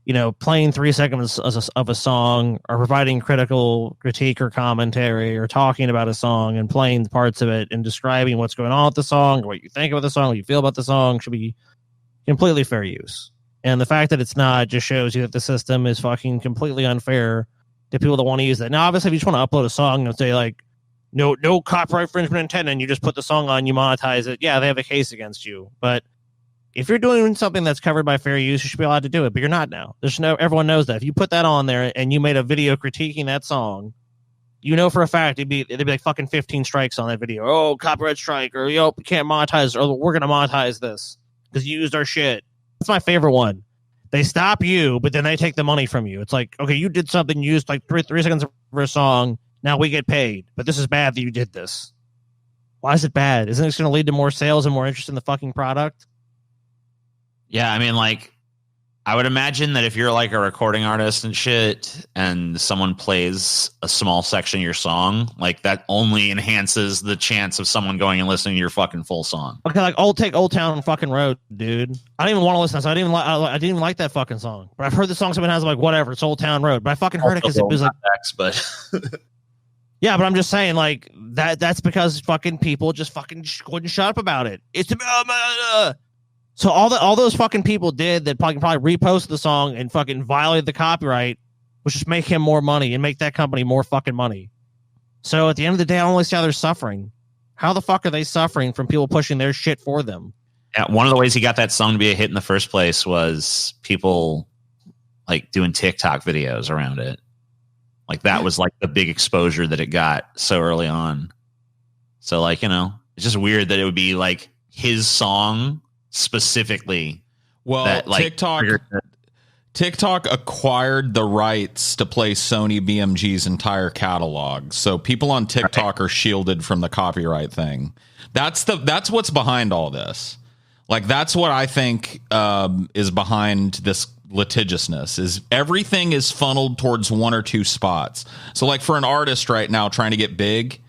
You know, playing 3 seconds of a song, or providing critical critique or commentary, or talking about a song and playing parts of it and describing what's going on with the song, or what you think about the song, what you feel about the song, should be completely fair use. And the fact that it's not just shows you that the system is fucking completely unfair to people that want to use it. Now, obviously, if you just want to upload a song and say like, no copyright infringement intent, and you just put the song on, you monetize it, yeah, they have a case against you. But if you're doing something that's covered by fair use, you should be allowed to do it. But you're not now. Everyone knows that. If you put that on there and you made a video critiquing that song, you know for a fact there'd be like fucking 15 strikes on that video. Oh, copyright strike, or we can't monetize, or we're gonna monetize this because you used our shit. That's my favorite one. They stop you, but then they take the money from you. It's like, okay, you did something, you used like three seconds of a song. Now we get paid, but this is bad that you did this. Why is it bad? Isn't it going to lead to more sales and more interest in the fucking product? Yeah, I mean, like, I would imagine that if you're like a recording artist and shit, and someone plays a small section of your song, like that only enhances the chance of someone going and listening to your fucking full song. Okay, like take Old Town fucking Road, dude. I didn't even want to listen to it. I didn't even like that fucking song. But I've heard the song so many times. I'm like, whatever, it's Old Town Road. But I fucking heard it because it was like, but yeah, but I'm just saying, like, that's because fucking people just fucking wouldn't shut up about it. It's so all those fucking people did that probably reposted the song and fucking violated the copyright, was just make him more money and make that company more fucking money. So at the end of the day, I don't really see how they're suffering. How the fuck are they suffering from people pushing their shit for them? Yeah, one of the ways he got that song to be a hit in the first place was people like doing TikTok videos around it. Like that was like the big exposure that it got so early on. So like, you know, it's just weird that it would be like his song specifically. Well, that, like, TikTok acquired the rights to play Sony BMG's entire catalog. So people on TikTok are shielded from the copyright thing. That's what's behind all this. Like, that's what I think is behind this litigiousness, is everything is funneled towards one or two spots. So like for an artist right now trying to get big,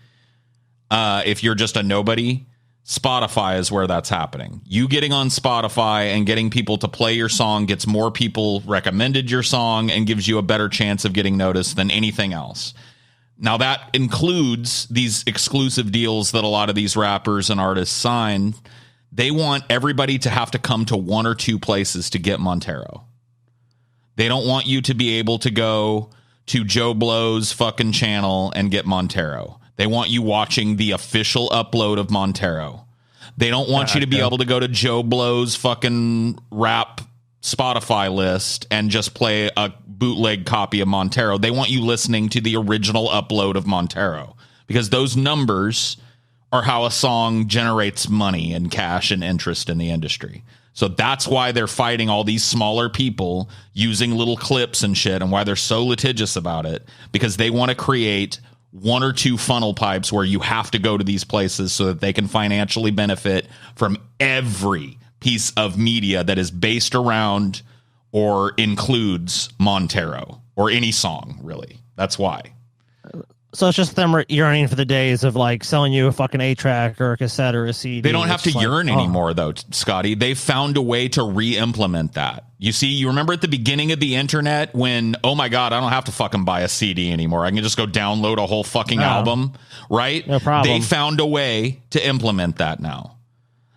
if you're just a nobody, Spotify is where that's happening. You getting on Spotify and getting people to play your song gets more people recommended your song and gives you a better chance of getting noticed than anything else. Now that includes these exclusive deals that a lot of these rappers and artists sign. They want everybody to have to come to one or two places to get Montero. They don't want you to be able to go to Joe Blow's fucking channel and get Montero. They want you watching the official upload of Montero. They don't want you to be able to go to Joe Blow's fucking rap Spotify list and just play a bootleg copy of Montero. They want you listening to the original upload of Montero, because those numbers are how a song generates money and cash and interest in the industry. So that's why they're fighting all these smaller people using little clips and shit, and why they're so litigious about it, because they want to create one or two funnel pipes where you have to go to these places so that they can financially benefit from every piece of media that is based around or includes Montero or any song, really. That's why. So it's just them yearning for the days of like selling you a fucking 8-track or a cassette or a CD. They don't have to yearn anymore, though, Scotty. They've found a way to re-implement that. You see, you remember at the beginning of the internet when, oh my God, I don't have to fucking buy a CD anymore. I can just go download a whole fucking album, right? No problem. They found a way to implement that now.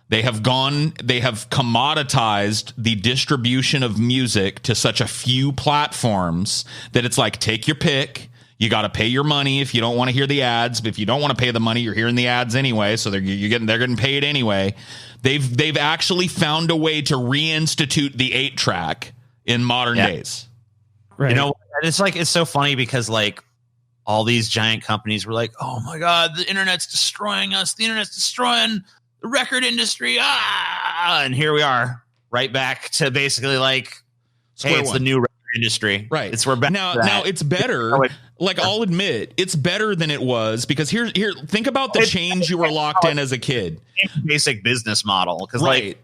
They have commoditized the distribution of music to such a few platforms that it's like, take your pick. You got to pay your money if you don't want to hear the ads. But if you don't want to pay the money, you're hearing the ads anyway. So they're getting paid anyway. They've actually found a way to reinstitute the 8-track in modern days. Right. You know, it's like, it's so funny because like all these giant companies were like, oh my God, the internet's destroying us. The internet's destroying the record industry. And here we are, right back to basically like, hey, it's the new record industry. Right. It's we're back now it's better. Like, I'll admit it's better than it was, because here think about the change you were locked in as a kid. Basic business model, because right. like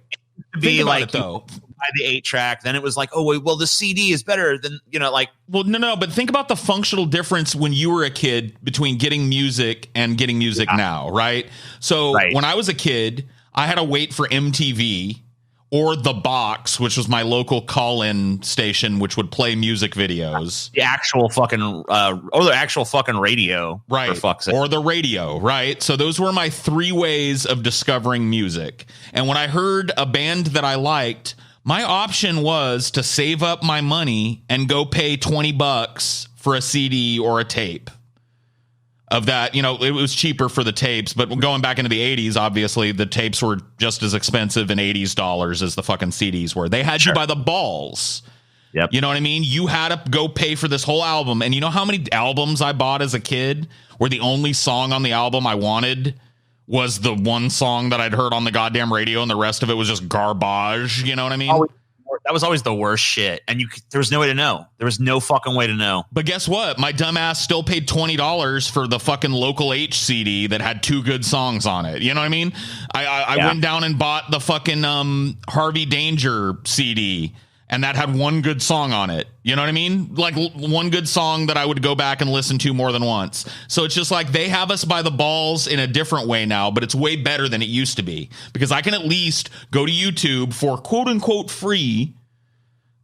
to be like, though, buy the 8-track, then it was like, oh well, the CD is better than, you know, like, well, no, but think about the functional difference when you were a kid between getting music and getting music now, right? So when I was a kid, I had to wait for MTV or The Box, which was my local call-in station, which would play music videos. The actual fucking, or the actual fucking radio. Right. For fuck's sake. Or the radio, right? So those were my 3 ways of discovering music. And when I heard a band that I liked, my option was to save up my money and go pay $20 for a CD or a tape. Of that, you know, it was cheaper for the tapes, but going back into the 80s, obviously the tapes were just as expensive in 80s dollars as the fucking CDs were. They had you by the balls. Yep. You know what I mean? You had to go pay for this whole album. And you know how many albums I bought as a kid where the only song on the album I wanted was the one song that I'd heard on the goddamn radio and the rest of it was just garbage? You know what I mean? That was always the worst shit. And there was no way to know. There was no fucking way to know. But guess what? My dumbass still paid $20 for the fucking Local H CD that had 2 good songs on it. You know what I mean? I went down and bought the fucking Harvey Danger CD, and that had 1 good song on it. You know what I mean? Like 1 good song that I would go back and listen to more than once. So it's just like they have us by the balls in a different way now, but it's way better than it used to be, because I can at least go to YouTube for quote unquote free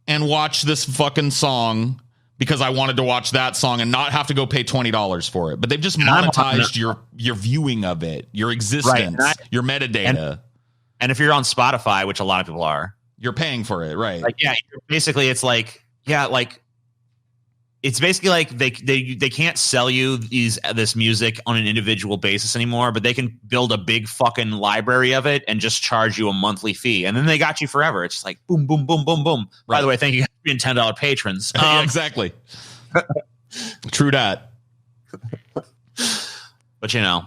and watch this fucking song because I wanted to watch that song and not have to go pay $20 for it. But they've just monetized your viewing of it, your existence, your metadata. And if you're on Spotify, which a lot of people are, you're paying for it, right? Like, yeah, basically it's like, yeah, like it's basically like they can't sell you this music on an individual basis anymore, but they can build a big fucking library of it and just charge you a monthly fee, and then they got you forever. It's just like boom, boom, boom, boom, boom. Right. By the way, thank you for being $10 patrons. Yeah, exactly. True that. But you know,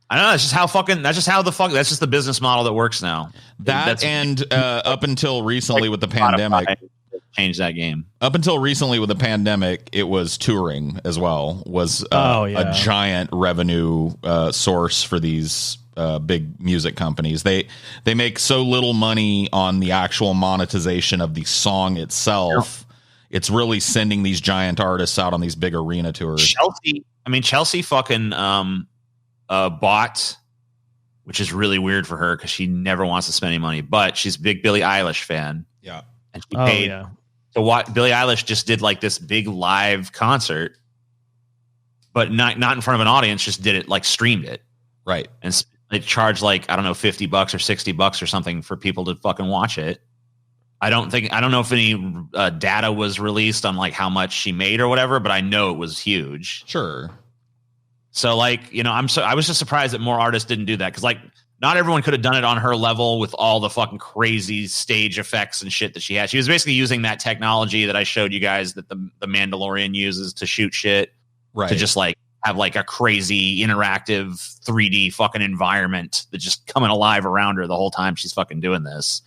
I don't know. That's just the business model that works now. Up until recently with the pandemic. Change that game. Up until recently with the pandemic, it was touring as well, was a giant revenue source for these big music companies. They make so little money on the actual monetization of the song itself. It's really sending these giant artists out on these big arena tours. Chelsea fucking bought, which is really weird for her because she never wants to spend any money, but she's a big Billie Eilish fan. Yeah. And she paid to watch. Billie Eilish just did like this big live concert, but not in front of an audience, just did it, like streamed it. Right. And it charged like, I don't know, $50 or $60 or something for people to fucking watch it. I don't know if any data was released on like how much she made or whatever, but I know it was huge. Sure. So like, you know, I was just surprised that more artists didn't do that. Cause like not everyone could have done it on her level with all the fucking crazy stage effects and shit that she had. She was basically using that technology that I showed you guys that the Mandalorian uses to shoot shit. Right. To just like have like a crazy interactive 3D fucking environment that's just coming alive around her the whole time she's fucking doing this.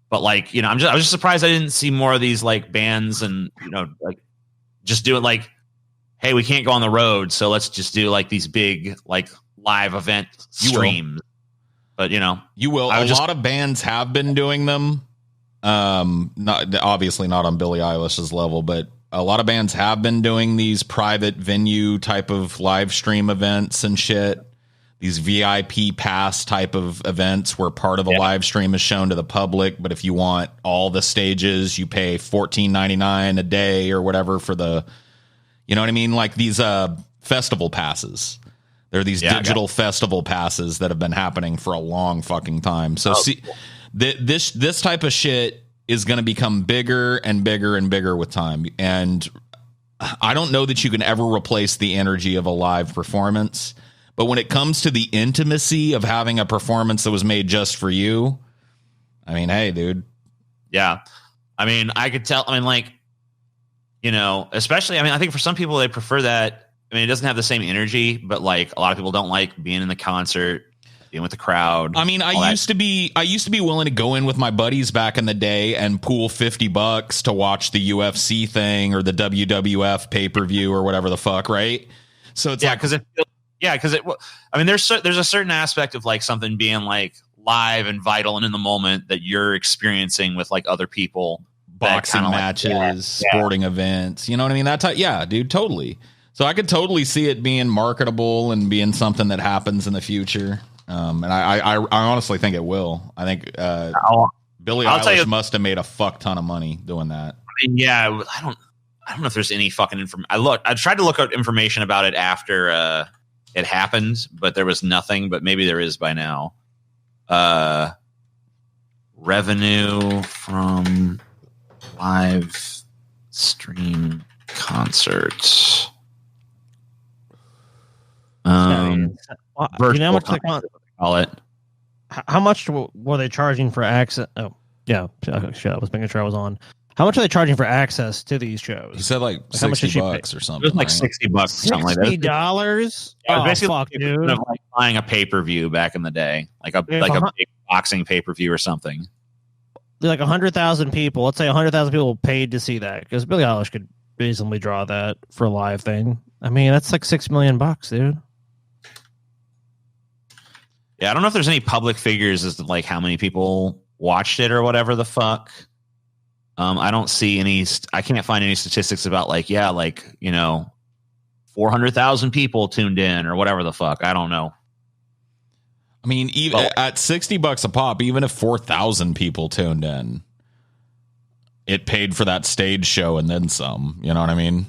But like, you know, I was just surprised I didn't see more of these like bands and, you know, like just do it like, hey, we can't go on the road, so let's just do like these big like live event streams. But you know, you will. A lot of bands have been doing them. Not obviously not on Billie Eilish's level, but a lot of bands have been doing these private venue type of live stream events and shit. These VIP pass type of events where part of a live stream is shown to the public, but if you want all the stages, you pay $14.99 a day or whatever for the, you know what I mean? Like these festival passes. There are these digital festival passes that have been happening for a long fucking time. So this type of shit is going to become bigger and bigger and bigger with time. And I don't know that you can ever replace the energy of a live performance. But when it comes to the intimacy of having a performance that was made just for you, I mean, hey, dude. Yeah. I mean, I could tell. I mean, like, you know, especially, I mean, I think for some people, they prefer that. I mean, it doesn't have the same energy, but like a lot of people don't like being in the concert, being with the crowd. I mean, I used to be willing to go in with my buddies back in the day and pool $50 to watch the UFC thing or the WWF pay-per-view or whatever the fuck. Right. So it's like, I mean, there's a certain aspect of like something being like live and vital and in the moment that you're experiencing with like other people, boxing matches, sporting events, you know what I mean? That type. Yeah, dude, totally. So I could totally see it being marketable and being something that happens in the future. And I honestly think it will. I think Billie Eilish must have made a fuck ton of money doing that. I mean, yeah, I don't know if there's any fucking information. I tried to look up information about it after it happened, but there was nothing, but maybe there is by now. Revenue from live stream concerts. You know how much they call it? How much were they charging for access? Oh, yeah. Shit, I was making sure I was on. How much are they charging for access to these shows? He said like $60 or something. It was like $60 or something like that. $60? Yeah, basically fuck, dude. Like buying a pay-per-view back in the day, like a big boxing pay-per-view or something. Like 100,000 people. Let's say 100,000 people paid to see that because Billie Eilish could reasonably draw that for a live thing. I mean, that's like $6 million, dude. Yeah, I don't know if there's any public figures as to like how many people watched it or whatever the fuck. I don't see any. I can't find any statistics about like, yeah, like, you know, 400,000 people tuned in or whatever the fuck. I don't know. I mean, even at $60 a pop, even if 4,000 people tuned in, it paid for that stage show and then some. You know what I mean?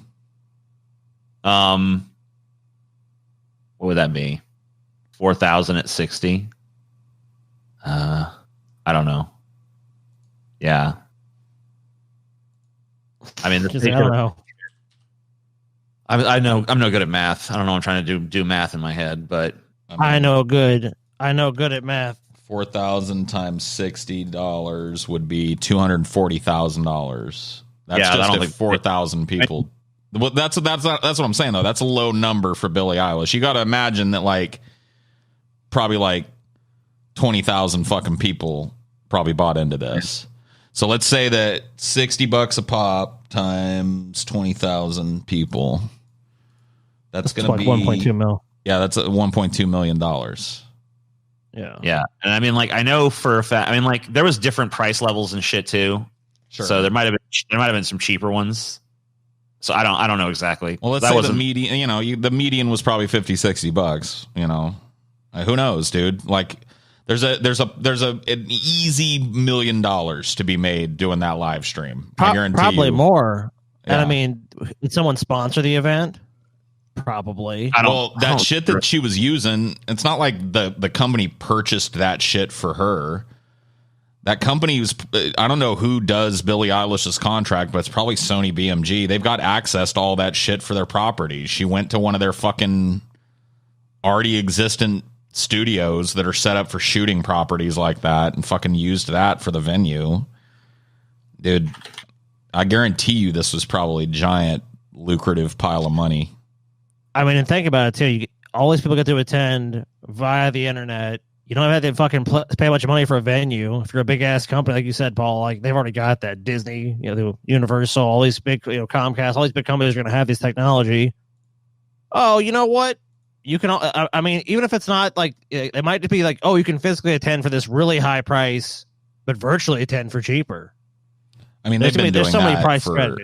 What would that be? 4,000 at 60. I don't know. Yeah. I mean, I don't know. I know I'm no good at math. I don't know. I'm trying to do math in my head, but I know good at math. 4,000 times $60 would be $240,000. That's just if 4,000 people. Well, that's what I'm saying though. That's a low number for Billie Eilish. You got to imagine that like probably like 20,000 fucking people probably bought into this. So let's say that $60 a pop times 20,000 people. That's going to be 1.2 mil. Yeah, that's $1.2 million. Yeah. And I mean, like, I know for a fact, I mean, like, there was different price levels and shit too. Sure. So there might have been some cheaper ones. So I don't know exactly. Well, let's say the median, you know, the median was probably $50-$60, you know. Who knows, dude? Like there's an easy $1 million to be made doing that live stream. I guarantee probably you. More. Yeah. And I mean, did someone sponsor the event? Probably. That shit that she was using, it's not like the company purchased that shit for her. That company was, I don't know who does Billie Eilish's contract, but it's probably Sony BMG. They've got access to all that shit for their properties. She went to one of their fucking already existent studios that are set up for shooting properties like that and fucking used that for the venue. Dude, I guarantee you this was probably a giant lucrative pile of money. I mean, and think about it too. All these people get to attend via the internet. You don't have to fucking pay a bunch of money for a venue. If you're a big ass company, like you said, Paul, like they've already got that. Disney, you know, the Universal, all these big, you know, Comcast, all these big companies are going to have this technology. Oh, you know what? You can. I mean, even if it's not like, it might be like, oh, you can physically attend for this really high price, but virtually attend for cheaper. I mean, they've been doing so many that price for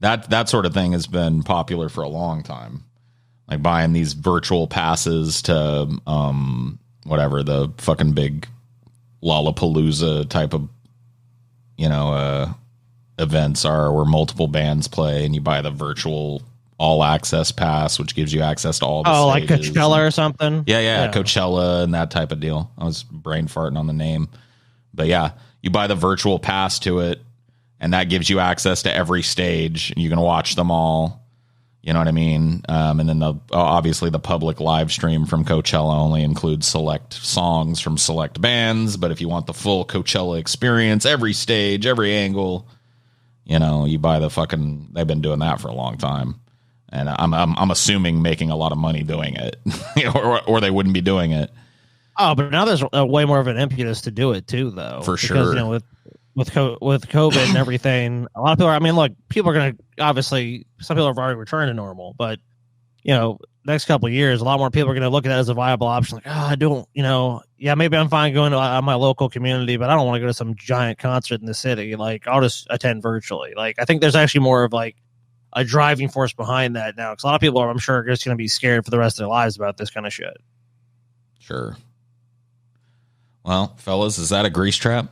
that sort of thing has been popular for a long time. Like buying these virtual passes to whatever the fucking big Lollapalooza type of, you know, events are where multiple bands play and you buy the virtual all access pass, which gives you access to all the stages. Like Coachella or something. Yeah, Coachella and that type of deal. I was brain farting on the name, but yeah, you buy the virtual pass to it and that gives you access to every stage and you can watch them all. You know what I mean? And then obviously the public live stream from Coachella only includes select songs from select bands. But if you want the full Coachella experience, every stage, every angle, you know, you buy the fucking. They've been doing that for a long time, and I'm assuming making a lot of money doing it, or they wouldn't be doing it. Oh, but now there's a way more of an impetus to do it too, though. For sure. You know, with COVID and everything, a lot of people are, I mean, look, people are going to, obviously, some people have already returned to normal, but, you know, next couple of years, a lot more people are going to look at that as a viable option. Like, I don't, you know, yeah, maybe I'm fine going to my local community, but I don't want to go to some giant concert in the city. Like, I'll just attend virtually. Like, I think there's actually more of like a driving force behind that now. Because a lot of people are, I'm sure, are just going to be scared for the rest of their lives about this kind of shit. Sure. Well, fellas, is that a grease trap?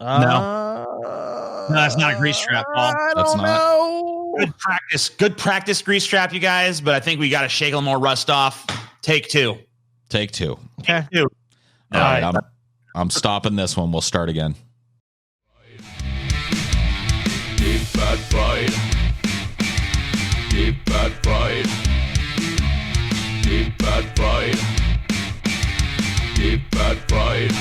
No, that's not a grease trap, Paul. That's not. Know. Good practice grease trap, you guys. But I think we got to shake a little more rust off. Take two. Okay. Two. All right, I'm stopping this one. We'll start again. Deep fat fried. Deep fat fried. Deep fat fried. Deep fat fried.